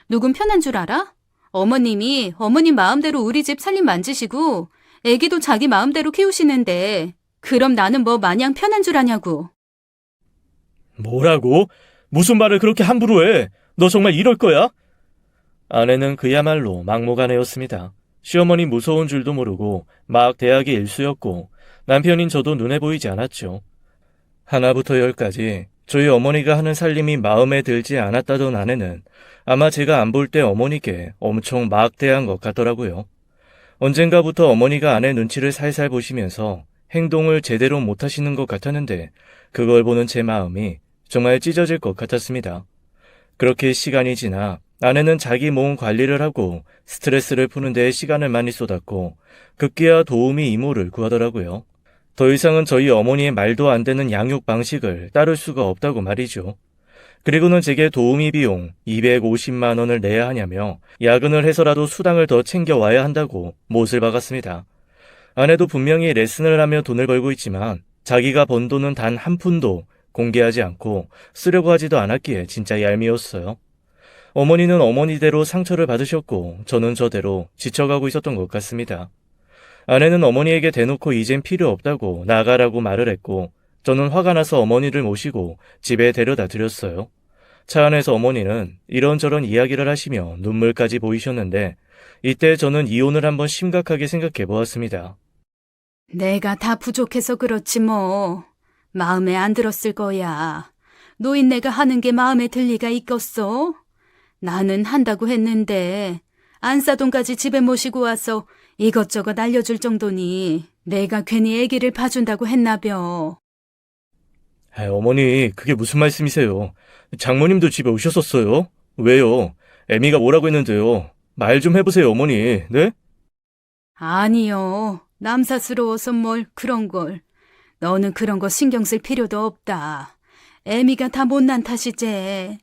Speaker 2: 누군 편한 줄 알아? 어머님이 어머님 마음대로 우리 집 살림 만지시고 애기도 자기 마음대로 키우시는데 그럼 나는 뭐 마냥 편한 줄 아냐고.
Speaker 1: 뭐라고? 무슨 말을 그렇게 함부로 해? 너 정말 이럴 거야? 아내는 그야말로 막무가내였습니다. 시어머니 무서운 줄도 모르고 막 대학의 일수였고 남편인 저도 눈에 보이지 않았죠. 하나부터 열까지 저희 어머니가 하는 살림이 마음에 들지 않았다던 아내는 아마 제가 안 볼 때 어머니께 엄청 막대한 것 같더라고요. 언젠가부터 어머니가 아내 눈치를 살살 보시면서 행동을 제대로 못하시는 것 같았는데 그걸 보는 제 마음이 정말 찢어질 것 같았습니다. 그렇게 시간이 지나 아내는 자기 몸 관리를 하고 스트레스를 푸는 데에 시간을 많이 쏟았고 급기야 도우미 이모를 구하더라고요. 더 이상은 저희 어머니의 말도 안 되는 양육 방식을 따를 수가 없다고 말이죠. 그리고는 제게 도우미 비용 250만 원을 내야 하냐며 야근을 해서라도 수당을 더 챙겨와야 한다고 못을 박았습니다. 아내도 분명히 레슨을 하며 돈을 벌고 있지만 자기가 번 돈은 단 한 푼도 공개하지 않고 쓰려고 하지도 않았기에 진짜 얄미웠어요. 어머니는 어머니대로 상처를 받으셨고 저는 저대로 지쳐가고 있었던 것 같습니다. 아내는 어머니에게 대놓고 이젠 필요 없다고 나가라고 말을 했고 저는 화가 나서 어머니를 모시고 집에 데려다 드렸어요. 차 안에서 어머니는 이런저런 이야기를 하시며 눈물까지 보이셨는데 이때 저는 이혼을 한번 심각하게 생각해 보았습니다.
Speaker 2: 내가 다 부족해서 그렇지 뭐. 마음에 안 들었을 거야. 노인네가 하는 게 마음에 들 리가 있겠어? 나는 한다고 했는데 안사돈까지 집에 모시고 와서 이것저것 알려줄 정도니 내가 괜히 애기를 봐준다고 했나벼.
Speaker 1: 어머니, 그게 무슨 말씀이세요? 장모님도 집에 오셨었어요? 왜요? 애미가 뭐라고 했는데요? 말 좀 해보세요, 어머니. 네?
Speaker 2: 아니요. 남사스러워서 뭘 그런 걸. 너는 그런 거 신경 쓸 필요도 없다. 애미가 다 못난 탓이지.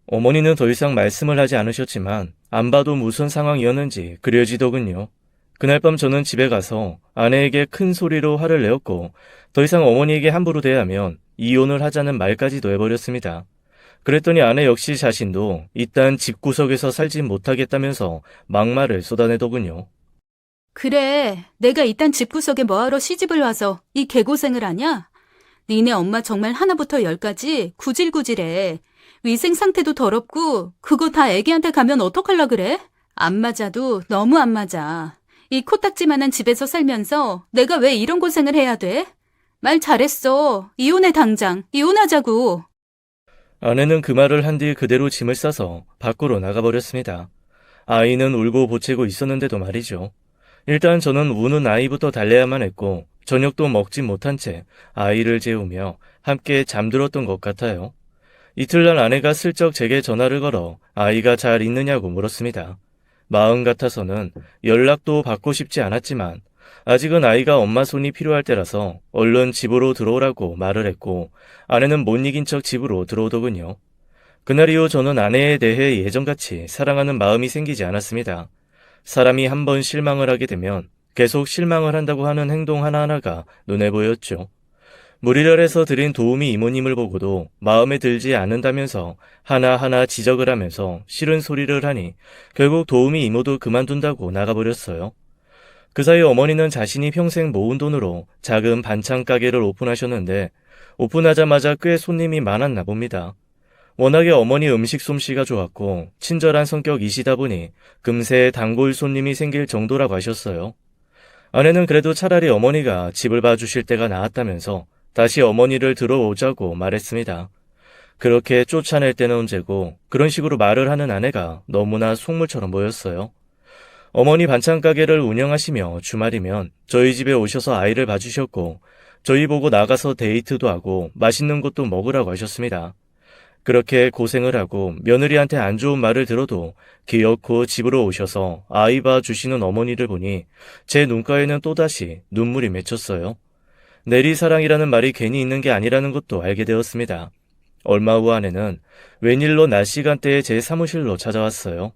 Speaker 1: 어머니는 더 이상 말씀을 하지 않으셨지만 안 봐도 무슨 상황이었는지 그려지더군요. 그날 밤 저는 집에 가서 아내에게 큰 소리로 화를 내었고 더 이상 어머니에게 함부로 대하면 이혼을 하자는 말까지도 해버렸습니다. 그랬더니 아내 역시 자신도 이딴 집구석에서 살진 못하겠다면서 막말을 쏟아내더군요.
Speaker 2: 그래, 내가 이딴 집구석에 뭐하러 시집을 와서 이 개고생을 하냐? 니네 엄마 정말 하나부터 열까지 구질구질해. 위생 상태도 더럽고 그거 다 애기한테 가면 어떡할라 그래? 안 맞아도 너무 안 맞아. 이 코딱지만한 집에서 살면서 내가 왜 이런 고생을 해야 돼? 말 잘했어. 이혼해 당장. 이혼하자고.
Speaker 1: 아내는 그 말을 한 뒤 그대로 짐을 싸서 밖으로 나가버렸습니다. 아이는 울고 보채고 있었는데도 말이죠. 일단 저는 우는 아이부터 달래야만 했고 저녁도 먹지 못한 채 아이를 재우며 함께 잠들었던 것 같아요. 이틀날 아내가 슬쩍 제게 전화를 걸어 아이가 잘 있느냐고 물었습니다. 마음 같아서는 연락도 받고 싶지 않았지만 아직은 아이가 엄마 손이 필요할 때라서 얼른 집으로 들어오라고 말을 했고 아내는 못 이긴 척 집으로 들어오더군요. 그날 이후 저는 아내에 대해 예전같이 사랑하는 마음이 생기지 않았습니다. 사람이 한번 실망을 하게 되면 계속 실망을 한다고 하는 행동 하나하나가 눈에 보였죠. 무리를 해서 드린 도우미 이모님을 보고도 마음에 들지 않는다면서 하나하나 지적을 하면서 싫은 소리를 하니 결국 도우미 이모도 그만둔다고 나가버렸어요. 그 사이 어머니는 자신이 평생 모은 돈으로 작은 반찬 가게를 오픈하셨는데 오픈하자마자 꽤 손님이 많았나 봅니다. 워낙에 어머니 음식 솜씨가 좋았고 친절한 성격이시다 보니 금세 단골 손님이 생길 정도라고 하셨어요. 아내는 그래도 차라리 어머니가 집을 봐주실 때가 나았다면서 다시 어머니를 들어오자고 말했습니다. 그렇게 쫓아낼 때는 언제고 그런 식으로 말을 하는 아내가 너무나 속물처럼 보였어요. 어머니 반찬 가게를 운영하시며 주말이면 저희 집에 오셔서 아이를 봐주셨고 저희 보고 나가서 데이트도 하고 맛있는 것도 먹으라고 하셨습니다. 그렇게 고생을 하고 며느리한테 안 좋은 말을 들어도 기어코 집으로 오셔서 아이 봐주시는 어머니를 보니 제 눈가에는 또다시 눈물이 맺혔어요. 내리사랑이라는 말이 괜히 있는 게 아니라는 것도 알게 되었습니다. 얼마 후 아내는 웬일로 낮 시간대에 제 사무실로 찾아왔어요.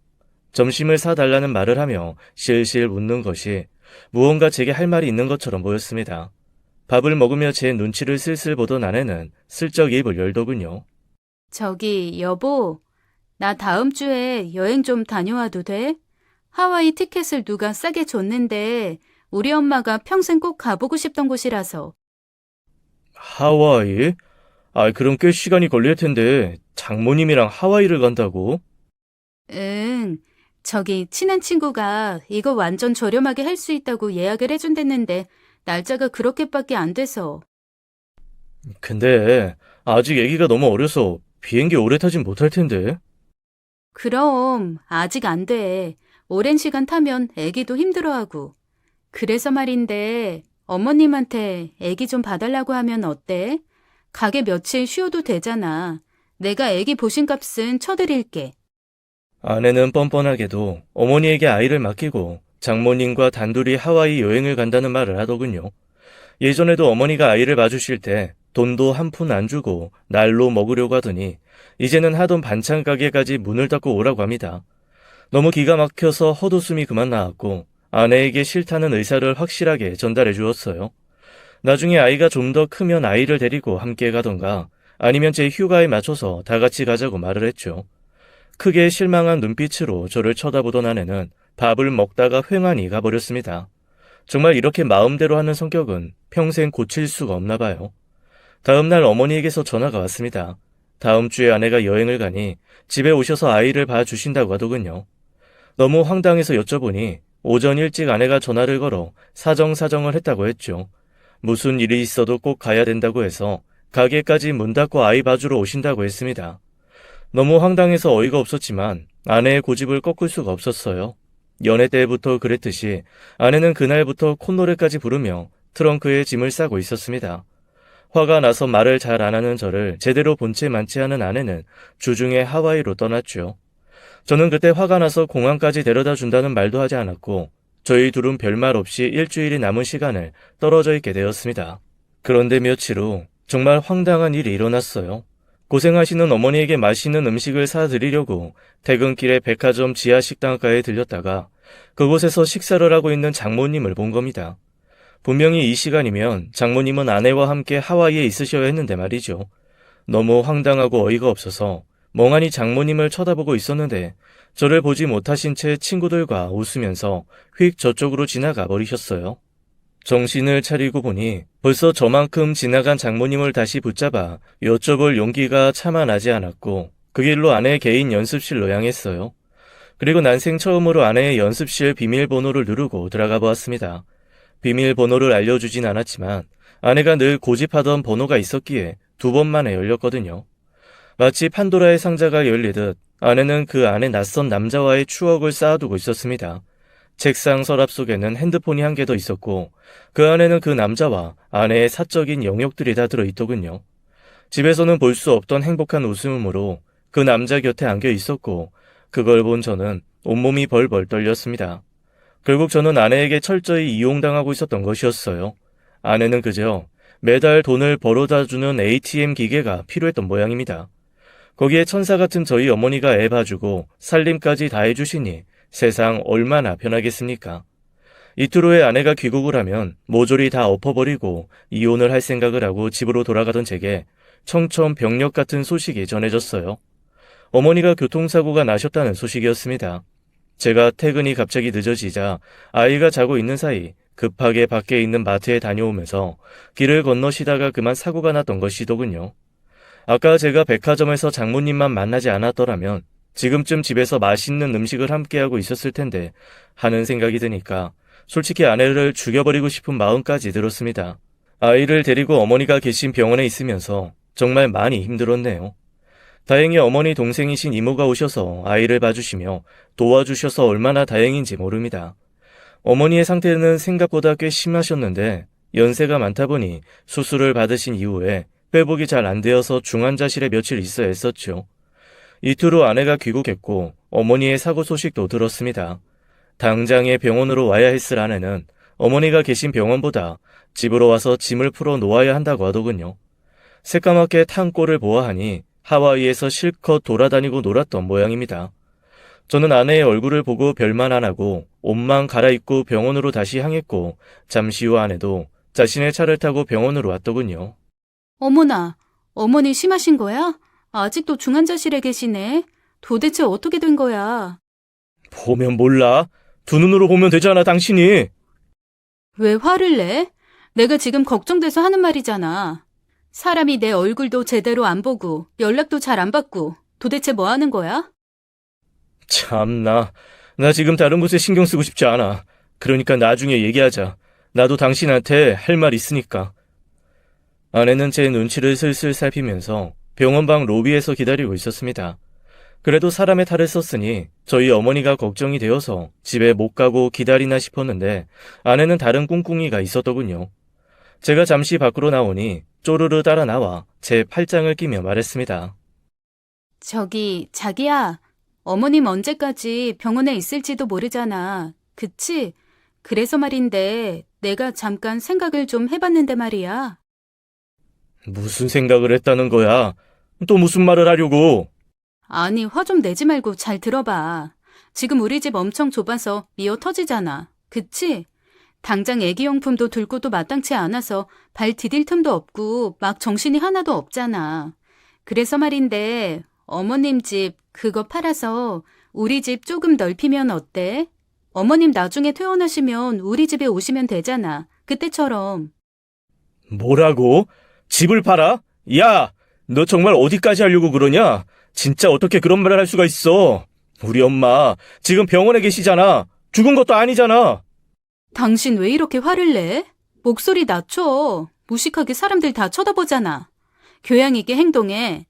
Speaker 1: 점심을 사달라는 말을 하며 실실 웃는 것이 무언가 제게 할 말이 있는 것처럼 보였습니다. 밥을 먹으며 제 눈치를 슬슬 보던 아내는 슬쩍 입을 열더군요.
Speaker 2: 저기, 여보. 나 다음 주에 여행 좀 다녀와도 돼? 하와이 티켓을 누가 싸게 줬는데 우리 엄마가 평생 꼭 가보고 싶던 곳이라서.
Speaker 1: 하와이? 그럼 꽤 시간이 걸릴 텐데 장모님이랑 하와이를 간다고?
Speaker 2: 응. 저기 친한 친구가 이거 완전 저렴하게 할 수 있다고 예약을 해준댔는데 날짜가 그렇게밖에 안 돼서.
Speaker 1: 근데 아직 아기가 너무 어려서 비행기 오래 타진 못할 텐데.
Speaker 2: 그럼 아직 안 돼. 오랜 시간 타면 애기도 힘들어하고. 그래서 말인데 어머님한테 애기 좀 봐달라고 하면 어때? 가게 며칠 쉬어도 되잖아. 내가 애기 보신 값은 쳐드릴게.
Speaker 1: 아내는 뻔뻔하게도 어머니에게 아이를 맡기고 장모님과 단둘이 하와이 여행을 간다는 말을 하더군요. 예전에도 어머니가 아이를 봐주실 때 돈도 한 푼 안 주고 날로 먹으려고 하더니 이제는 하던 반찬 가게까지 문을 닫고 오라고 합니다. 너무 기가 막혀서 헛웃음이 그만 나왔고 아내에게 싫다는 의사를 확실하게 전달해 주었어요. 나중에 아이가 좀 더 크면 아이를 데리고 함께 가던가 아니면 제 휴가에 맞춰서 다 같이 가자고 말을 했죠. 크게 실망한 눈빛으로 저를 쳐다보던 아내는 밥을 먹다가 횡하니 가버렸습니다. 정말 이렇게 마음대로 하는 성격은 평생 고칠 수가 없나 봐요. 다음 날 어머니에게서 전화가 왔습니다. 다음 주에 아내가 여행을 가니 집에 오셔서 아이를 봐주신다고 하더군요. 너무 황당해서 여쭤보니 오전 일찍 아내가 전화를 걸어 사정사정을 했다고 했죠. 무슨 일이 있어도 꼭 가야 된다고 해서 가게까지 문 닫고 아이 봐주러 오신다고 했습니다. 너무 황당해서 어이가 없었지만 아내의 고집을 꺾을 수가 없었어요. 연애 때부터 그랬듯이 아내는 그날부터 콧노래까지 부르며 트렁크에 짐을 싸고 있었습니다. 화가 나서 말을 잘 안 하는 저를 제대로 본 채 만취하는 아내는 주중에 하와이로 떠났죠. 저는 그때 화가 나서 공항까지 데려다 준다는 말도 하지 않았고 저희 둘은 별말 없이 일주일이 남은 시간을 떨어져 있게 되었습니다. 그런데 며칠 후 정말 황당한 일이 일어났어요. 고생하시는 어머니에게 맛있는 음식을 사드리려고 퇴근길에 백화점 지하 식당가에 들렸다가 그곳에서 식사를 하고 있는 장모님을 본 겁니다. 분명히 이 시간이면 장모님은 아내와 함께 하와이에 있으셔야 했는데 말이죠. 너무 황당하고 어이가 없어서 멍하니 장모님을 쳐다보고 있었는데 저를 보지 못하신 채 친구들과 웃으면서 휙 저쪽으로 지나가 버리셨어요. 정신을 차리고 보니 벌써 저만큼 지나간 장모님을 다시 붙잡아 여쭤볼 용기가 차마 나지 않았고 그 길로 아내의 개인 연습실로 향했어요. 그리고 난생 처음으로 아내의 연습실 비밀번호를 누르고 들어가 보았습니다. 비밀번호를 알려주진 않았지만 아내가 늘 고집하던 번호가 있었기에 2번 만에 열렸거든요. 마치 판도라의 상자가 열리듯 아내는 그 안에 낯선 남자와의 추억을 쌓아두고 있었습니다. 책상 서랍 속에는 핸드폰이 1개 더 있었고 그 안에는 그 남자와 아내의 사적인 영역들이 다 들어있더군요. 집에서는 볼 수 없던 행복한 웃음으로 그 남자 곁에 안겨 있었고 그걸 본 저는 온몸이 벌벌 떨렸습니다. 결국 저는 아내에게 철저히 이용당하고 있었던 것이었어요. 아내는 그저 매달 돈을 벌어다주는 ATM 기계가 필요했던 모양입니다. 거기에 천사 같은 저희 어머니가 애 봐주고 살림까지 다 해주시니 세상 얼마나 편하겠습니까? 이틀 후에 아내가 귀국을 하면 모조리 다 엎어버리고 이혼을 할 생각을 하고 집으로 돌아가던 제게 청천벽력 같은 소식이 전해졌어요. 어머니가 교통사고가 나셨다는 소식이었습니다. 제가 퇴근이 갑자기 늦어지자 아이가 자고 있는 사이 급하게 밖에 있는 마트에 다녀오면서 길을 건너시다가 그만 사고가 났던 것이더군요. 아까 제가 백화점에서 장모님만 만나지 않았더라면 지금쯤 집에서 맛있는 음식을 함께하고 있었을 텐데 하는 생각이 드니까 솔직히 아내를 죽여버리고 싶은 마음까지 들었습니다. 아이를 데리고 어머니가 계신 병원에 있으면서 정말 많이 힘들었네요. 다행히 어머니 동생이신 이모가 오셔서 아이를 봐주시며 도와주셔서 얼마나 다행인지 모릅니다. 어머니의 상태는 생각보다 꽤 심하셨는데 연세가 많다 보니 수술을 받으신 이후에 회복이 잘 안 되어서 중환자실에 며칠 있어야 했었죠. 이틀 후 아내가 귀국했고 어머니의 사고 소식도 들었습니다. 당장에 병원으로 와야 했을 아내는 어머니가 계신 병원보다 집으로 와서 짐을 풀어 놓아야 한다고 하더군요. 새까맣게 탄 꼴을 보아하니 하와이에서 실컷 돌아다니고 놀았던 모양입니다. 저는 아내의 얼굴을 보고 별말 안 하고 옷만 갈아입고 병원으로 다시 향했고 잠시 후 아내도 자신의 차를 타고 병원으로 왔더군요.
Speaker 2: 어머나, 어머니 심하신 거야? 아직도 중환자실에 계시네. 도대체 어떻게 된 거야?
Speaker 1: 보면 몰라. 두 눈으로 보면 되잖아, 당신이.
Speaker 2: 왜 화를 내? 내가 지금 걱정돼서 하는 말이잖아. 사람이 내 얼굴도 제대로 안 보고 연락도 잘 안 받고 도대체 뭐 하는 거야?
Speaker 1: 참나. 나 지금 다른 곳에 신경 쓰고 싶지 않아. 그러니까 나중에 얘기하자. 나도 당신한테 할 말 있으니까. 아내는 제 눈치를 슬슬 살피면서 병원방 로비에서 기다리고 있었습니다. 그래도 사람의 탈을 썼으니 저희 어머니가 걱정이 되어서 집에 못 가고 기다리나 싶었는데 아내는 다른 꿍꿍이가 있었더군요. 제가 잠시 밖으로 나오니 쪼르르 따라 나와 제 팔짱을 끼며 말했습니다.
Speaker 2: 저기, 자기야. 어머님 언제까지 병원에 있을지도 모르잖아. 그치? 그래서 말인데 내가 잠깐 생각을 좀 해봤는데 말이야.
Speaker 1: 무슨 생각을 했다는 거야? 또 무슨 말을 하려고?
Speaker 2: 아니, 화 좀 내지 말고 잘 들어봐. 지금 우리 집 엄청 좁아서 미어 터지잖아. 그치? 당장 애기용품도 들고도 마땅치 않아서 발 디딜 틈도 없고 막 정신이 하나도 없잖아. 그래서 말인데 어머님 집 그거 팔아서 우리 집 조금 넓히면 어때? 어머님 나중에 퇴원하시면 우리 집에 오시면 되잖아. 그때처럼.
Speaker 1: 뭐라고? 집을 팔아? 야! 너 정말 어디까지 하려고 그러냐? 진짜 어떻게 그런 말을 할 수가 있어? 우리 엄마 지금 병원에 계시잖아. 죽은 것도 아니잖아.
Speaker 2: 당신 왜 이렇게 화를 내? 목소리 낮춰. 무식하게 사람들 다 쳐다보잖아. 교양 있게 행동해.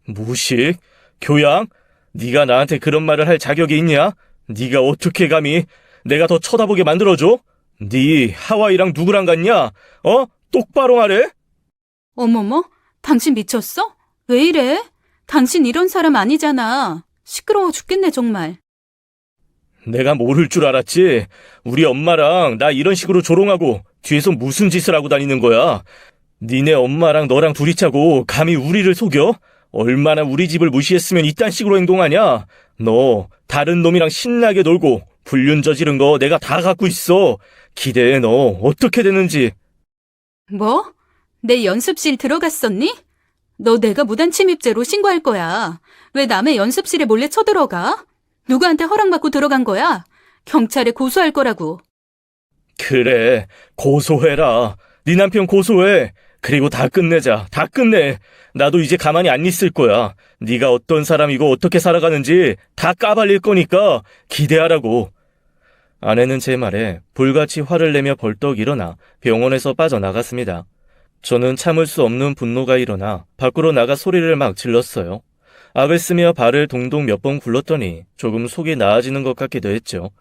Speaker 1: 무식? 교양? 네가 나한테 그런 말을 할 자격이 있냐? 네가 어떻게 감히 내가 더 쳐다보게 만들어줘? 네 하와이랑 누구랑 갔냐? 똑바로 말해?
Speaker 2: 어머머, 당신 미쳤어? 왜 이래? 당신 이런 사람 아니잖아. 시끄러워 죽겠네, 정말.
Speaker 1: 내가 모를 줄 알았지? 우리 엄마랑 나 이런 식으로 조롱하고 뒤에서 무슨 짓을 하고 다니는 거야? 니네 엄마랑 너랑 둘이 짜고 감히 우리를 속여? 얼마나 우리 집을 무시했으면 이딴 식으로 행동하냐? 너 다른 놈이랑 신나게 놀고 불륜 저지른 거 내가 다 갖고 있어. 기대해 너 어떻게 되는지.
Speaker 2: 뭐? 내 연습실 들어갔었니? 너 내가 무단 침입죄로 신고할 거야. 왜 남의 연습실에 몰래 쳐들어가? 누구한테 허락받고 들어간 거야? 경찰에 고소할 거라고.
Speaker 1: 그래, 고소해라. 네 남편 고소해. 그리고 다 끝내자. 다 끝내. 나도 이제 가만히 안 있을 거야. 네가 어떤 사람이고 어떻게 살아가는지 다 까발릴 거니까 기대하라고. 아내는 제 말에 불같이 화를 내며 벌떡 일어나 병원에서 빠져나갔습니다. 저는 참을 수 없는 분노가 일어나 밖으로 나가 소리를 막 질렀어요. 악을 쓰며 발을 동동 몇 번 굴렀더니 조금 속이 나아지는 것 같기도 했죠.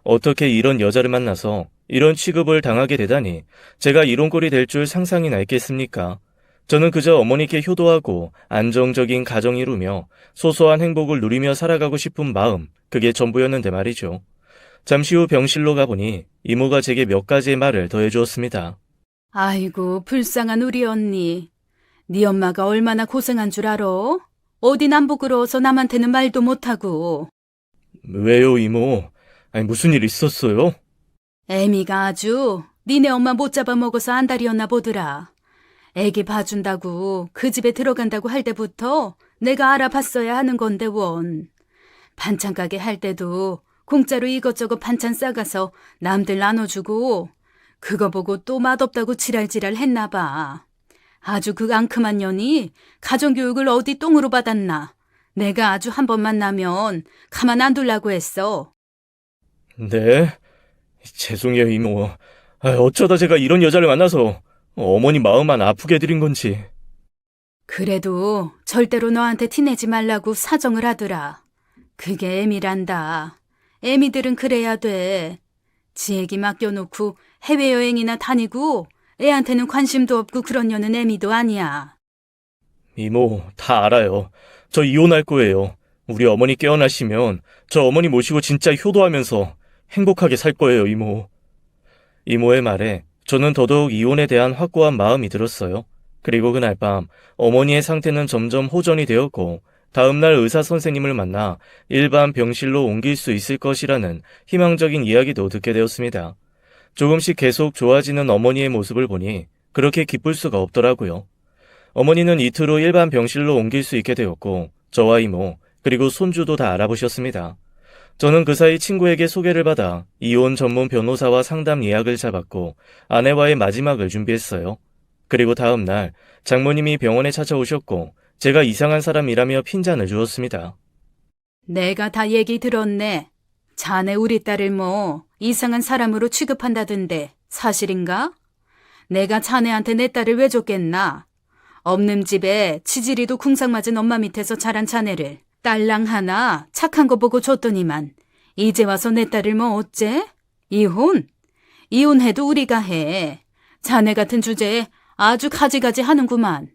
Speaker 1: 어떻게 이런 여자를 만나서 이런 취급을 당하게 되다니 제가 이런 꼴이 될 줄 상상이나 했겠습니까? 저는 그저 어머니께 효도하고 안정적인 가정 이루며 소소한 행복을 누리며 살아가고 싶은 마음, 그게 전부였는데 말이죠. 잠시 후 병실로 가보니 이모가 제게 몇 가지의 말을 더해주었습니다.
Speaker 2: 아이고, 불쌍한 우리 언니. 네 엄마가 얼마나 고생한 줄 알아? 어디 남부끄러워서 남한테는 말도 못하고.
Speaker 1: 왜요, 이모? 아니, 무슨 일 있었어요?
Speaker 2: 애미가 아주 니네 엄마 못 잡아먹어서 안달이었나 보더라. 애기 봐준다고 그 집에 들어간다고 할 때부터 내가 알아봤어야 하는 건데 원. 반찬 가게 할 때도 공짜로 이것저것 반찬 싸가서 남들 나눠주고 그거 보고 또 맛없다고 지랄지랄 했나 봐. 아주 그 앙큼한 년이 가정교육을 어디 똥으로 받았나. 내가 아주 한 번 만나면 가만 안 둘라고 했어.
Speaker 1: 네? 죄송해요, 이모. 어쩌다 제가 이런 여자를 만나서 어머니 마음만 아프게 해드린 건지.
Speaker 2: 그래도 절대로 너한테 티내지 말라고 사정을 하더라. 그게 애미란다. 애미들은 그래야 돼. 지 애기 맡겨놓고 해외여행이나 다니고 애한테는 관심도 없고 그런 년은 애미도 아니야.
Speaker 1: 이모, 다 알아요. 저 이혼할 거예요. 우리 어머니 깨어나시면 저 어머니 모시고 진짜 효도하면서 행복하게 살 거예요, 이모. 이모의 말에 저는 더더욱 이혼에 대한 확고한 마음이 들었어요. 그리고 그날 밤 어머니의 상태는 점점 호전이 되었고 다음날 의사 선생님을 만나 일반 병실로 옮길 수 있을 것이라는 희망적인 이야기도 듣게 되었습니다. 조금씩 계속 좋아지는 어머니의 모습을 보니 그렇게 기쁠 수가 없더라고요. 어머니는 이틀 후 일반 병실로 옮길 수 있게 되었고 저와 이모 그리고 손주도 다 알아보셨습니다. 저는 그 사이 친구에게 소개를 받아 이혼 전문 변호사와 상담 예약을 잡았고 아내와의 마지막을 준비했어요. 그리고 다음 날 장모님이 병원에 찾아오셨고 제가 이상한 사람이라며 핀잔을 주었습니다.
Speaker 2: 내가 다 얘기 들었네. 자네 우리 딸을 뭐 이상한 사람으로 취급한다던데 사실인가? 내가 자네한테 내 딸을 왜 줬겠나? 없는 집에 치질이도 궁상 맞은 엄마 밑에서 자란 자네를 딸랑 하나 착한 거 보고 줬더니만 이제 와서 내 딸을 뭐 어째? 이혼? 이혼해도 우리가 해. 자네 같은 주제에 아주 가지가지 하는구만.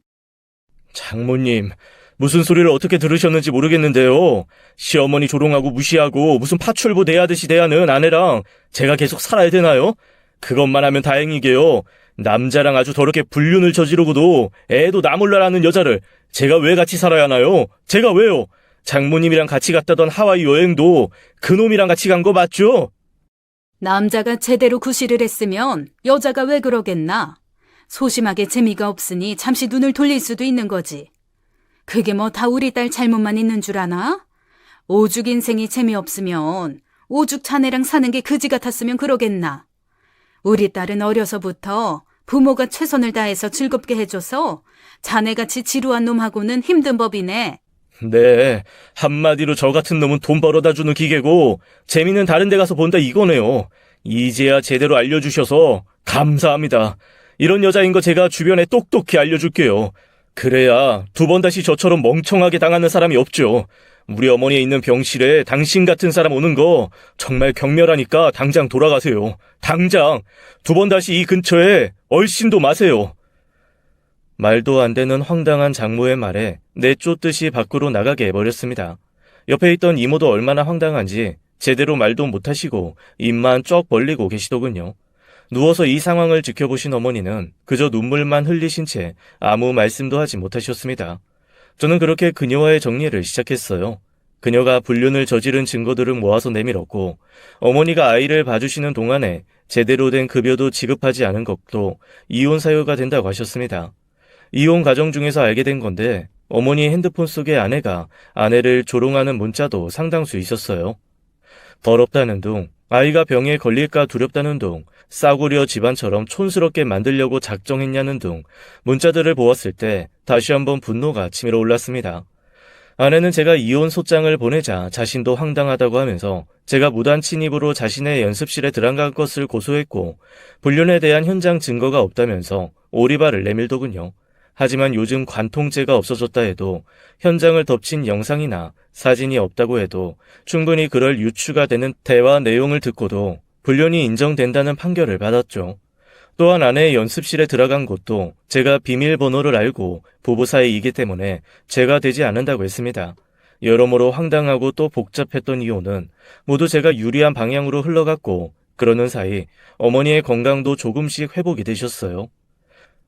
Speaker 1: 장모님, 무슨 소리를 어떻게 들으셨는지 모르겠는데요. 시어머니 조롱하고 무시하고 무슨 파출부 대하듯이 대하는 아내랑 제가 계속 살아야 되나요? 그것만 하면 다행이게요. 남자랑 아주 더럽게 불륜을 저지르고도 애도 나몰라라는 여자를 제가 왜 같이 살아야 하나요? 제가 왜요? 장모님이랑 같이 갔다던 하와이 여행도 그놈이랑 같이 간 거 맞죠?
Speaker 2: 남자가 제대로 구실을 했으면 여자가 왜 그러겠나? 소심하게 재미가 없으니 잠시 눈을 돌릴 수도 있는 거지. 그게 뭐 다 우리 딸 잘못만 있는 줄 아나? 오죽 인생이 재미없으면 오죽 자네랑 사는 게 그지 같았으면 그러겠나? 우리 딸은 어려서부터 부모가 최선을 다해서 즐겁게 해줘서 자네같이 지루한 놈하고는 힘든 법이네.
Speaker 1: 네, 한마디로 저 같은 놈은 돈 벌어다 주는 기계고 재미는 다른 데 가서 본다 이거네요. 이제야 제대로 알려주셔서 감사합니다. 이런 여자인 거 제가 주변에 똑똑히 알려줄게요. 그래야 두 번 다시 저처럼 멍청하게 당하는 사람이 없죠. 우리 어머니에 있는 병실에 당신 같은 사람 오는 거 정말 경멸하니까 당장 돌아가세요. 당장 두 번 다시 이 근처에 얼씬도 마세요. 말도 안 되는 황당한 장모의 말에 내쫓듯이 밖으로 나가게 해버렸습니다. 옆에 있던 이모도 얼마나 황당한지 제대로 말도 못하시고 입만 쩍 벌리고 계시더군요. 누워서 이 상황을 지켜보신 어머니는 그저 눈물만 흘리신 채 아무 말씀도 하지 못하셨습니다. 저는 그렇게 그녀와의 정리를 시작했어요. 그녀가 불륜을 저지른 증거들을 모아서 내밀었고 어머니가 아이를 봐주시는 동안에 제대로 된 급여도 지급하지 않은 것도 이혼 사유가 된다고 하셨습니다. 이혼 과정 중에서 알게 된 건데 어머니 핸드폰 속에 아내가 아내를 조롱하는 문자도 상당수 있었어요. 더럽다는 둥, 아이가 병에 걸릴까 두렵다는 둥, 싸구려 집안처럼 촌스럽게 만들려고 작정했냐는 둥 문자들을 보았을 때 다시 한번 분노가 치밀어 올랐습니다. 아내는 제가 이혼 소장을 보내자 자신도 황당하다고 하면서 제가 무단 침입으로 자신의 연습실에 들어간 것을 고소했고 불륜에 대한 현장 증거가 없다면서 오리발을 내밀더군요. 하지만 요즘 관통죄가 없어졌다 해도 현장을 덮친 영상이나 사진이 없다고 해도 충분히 그럴 유추가 되는 대화 내용을 듣고도 불륜이 인정된다는 판결을 받았죠. 또한 아내의 연습실에 들어간 곳도 제가 비밀번호를 알고 부부 사이이기 때문에 죄가 되지 않는다고 했습니다. 여러모로 황당하고 또 복잡했던 이혼은 모두 제가 유리한 방향으로 흘러갔고 그러는 사이 어머니의 건강도 조금씩 회복이 되셨어요.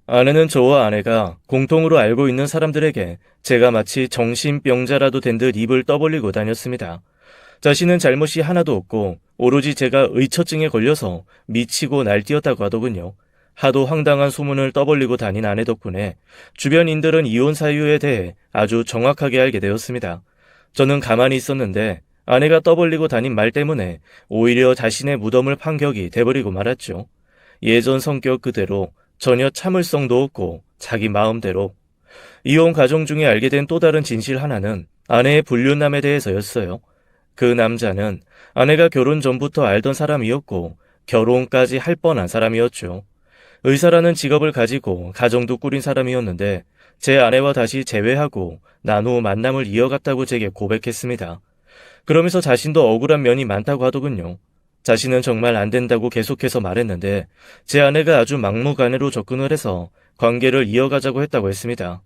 Speaker 1: 아내는 저와 아내가 공통으로 알고 있는 사람들에게 제가 마치 정신병자라도 된 듯 입을 떠벌리고 다녔습니다. 자신은 잘못이 하나도 없고 오로지 제가 의처증에 걸려서 미치고 날뛰었다고 하더군요. 하도 황당한 소문을 떠벌리고 다닌 아내 덕분에 주변인들은 이혼 사유에 대해 아주 정확하게 알게 되었습니다. 저는 가만히 있었는데 아내가 떠벌리고 다닌 말 때문에 오히려 자신의 무덤을 판 격이 돼버리고 말았죠. 예전 성격 그대로 전혀 참을성도 없고 자기 마음대로. 이혼 과정 중에 알게 된 또 다른 진실 하나는 아내의 불륜남에 대해서였어요. 그 남자는 아내가 결혼 전부터 알던 사람이었고 결혼까지 할 뻔한 사람이었죠. 의사라는 직업을 가지고 가정도 꾸린 사람이었는데 제 아내와 다시 재회하고 난 후 만남을 이어갔다고 제게 고백했습니다. 그러면서 자신도 억울한 면이 많다고 하더군요. 자신은 정말 안 된다고 계속해서 말했는데 제 아내가 아주 막무가내로 접근을 해서 관계를 이어가자고 했다고 했습니다.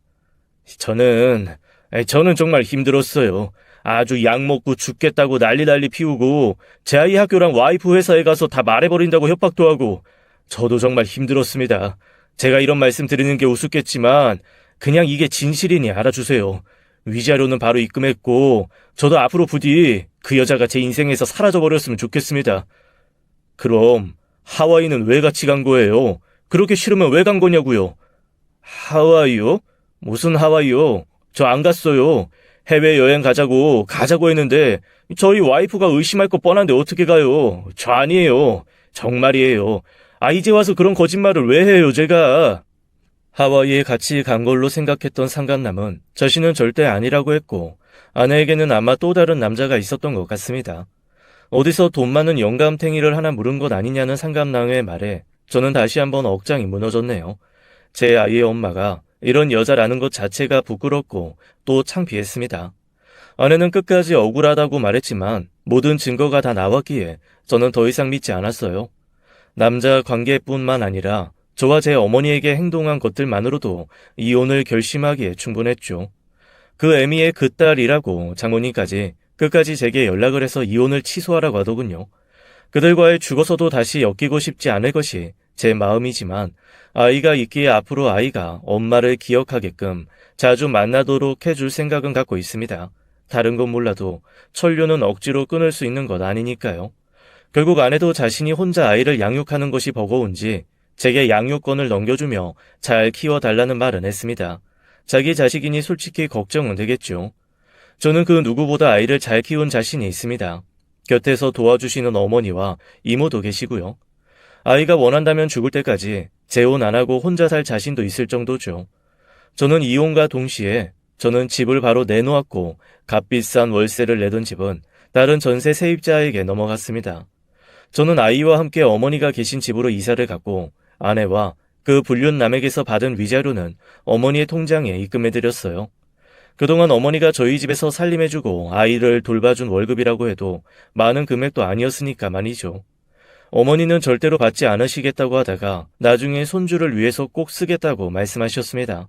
Speaker 1: 저는 정말 힘들었어요. 아주 약 먹고 죽겠다고 난리 피우고 제 아이 학교랑 와이프 회사에 가서 다 말해버린다고 협박도 하고 저도 정말 힘들었습니다. 제가 이런 말씀 드리는 게 우습겠지만 그냥 이게 진실이니 알아주세요. 위자료는 바로 입금했고 저도 앞으로 부디 그 여자가 제 인생에서 사라져버렸으면 좋겠습니다. 그럼 하와이는 왜 같이 간 거예요? 그렇게 싫으면 왜 간 거냐고요? 하와이요? 무슨 하와이요? 저 안 갔어요. 해외여행 가자고 했는데 저희 와이프가 의심할 거 뻔한데 어떻게 가요? 저 아니에요. 정말이에요. 이제 와서 그런 거짓말을 왜 해요, 제가? 하와이에 같이 간 걸로 생각했던 상간남은 자신은 절대 아니라고 했고 아내에게는 아마 또 다른 남자가 있었던 것 같습니다. 어디서 돈 많은 영감탱이를 하나 물은 것 아니냐는 상간남의 말에 저는 다시 한번 억장이 무너졌네요. 제 아이의 엄마가 이런 여자라는 것 자체가 부끄럽고 또 창피했습니다. 아내는 끝까지 억울하다고 말했지만 모든 증거가 다 나왔기에 저는 더 이상 믿지 않았어요. 남자 관계뿐만 아니라 저와 제 어머니에게 행동한 것들만으로도 이혼을 결심하기에 충분했죠. 그 애미의 그 딸이라고 장모님까지 끝까지 제게 연락을 해서 이혼을 취소하라고 하더군요. 그들과의 죽어서도 다시 엮이고 싶지 않을 것이 제 마음이지만 아이가 있기에 앞으로 아이가 엄마를 기억하게끔 자주 만나도록 해줄 생각은 갖고 있습니다. 다른 건 몰라도 천류는 억지로 끊을 수 있는 것 아니니까요. 결국 아내도 자신이 혼자 아이를 양육하는 것이 버거운지 제게 양육권을 넘겨주며 잘 키워달라는 말은 했습니다. 자기 자식이니 솔직히 걱정은 되겠죠. 저는 그 누구보다 아이를 잘 키운 자신이 있습니다. 곁에서 도와주시는 어머니와 이모도 계시고요. 아이가 원한다면 죽을 때까지 재혼 안 하고 혼자 살 자신도 있을 정도죠. 저는 이혼과 동시에 저는 집을 바로 내놓았고 값비싼 월세를 내던 집은 다른 전세 세입자에게 넘어갔습니다. 저는 아이와 함께 어머니가 계신 집으로 이사를 갔고 아내와 그 불륜남에게서 받은 위자료는 어머니의 통장에 입금해드렸어요. 그동안 어머니가 저희 집에서 살림해주고 아이를 돌봐준 월급이라고 해도 많은 금액도 아니었으니까 말이죠. 어머니는 절대로 받지 않으시겠다고 하다가 나중에 손주를 위해서 꼭 쓰겠다고 말씀하셨습니다.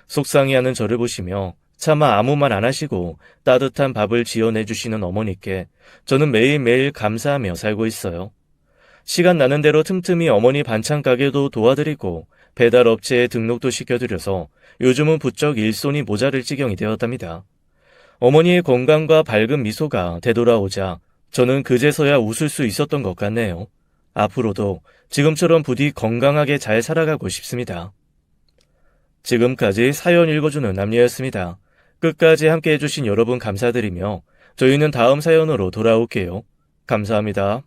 Speaker 1: 속상해하는 저를 보시며 차마 아무 말 안 하시고 따뜻한 밥을 지어내주시는 어머니께 저는 매일매일 감사하며 살고 있어요. 시간 나는 대로 틈틈이 어머니 반찬 가게도 도와드리고 배달 업체에 등록도 시켜드려서 요즘은 부쩍 일손이 모자랄 지경이 되었답니다. 어머니의 건강과 밝은 미소가 되돌아오자 저는 그제서야 웃을 수 있었던 것 같네요. 앞으로도 지금처럼 부디 건강하게 잘 살아가고 싶습니다. 지금까지 사연 읽어주는 남녀였습니다. 끝까지 함께 해주신 여러분 감사드리며 저희는 다음 사연으로 돌아올게요. 감사합니다.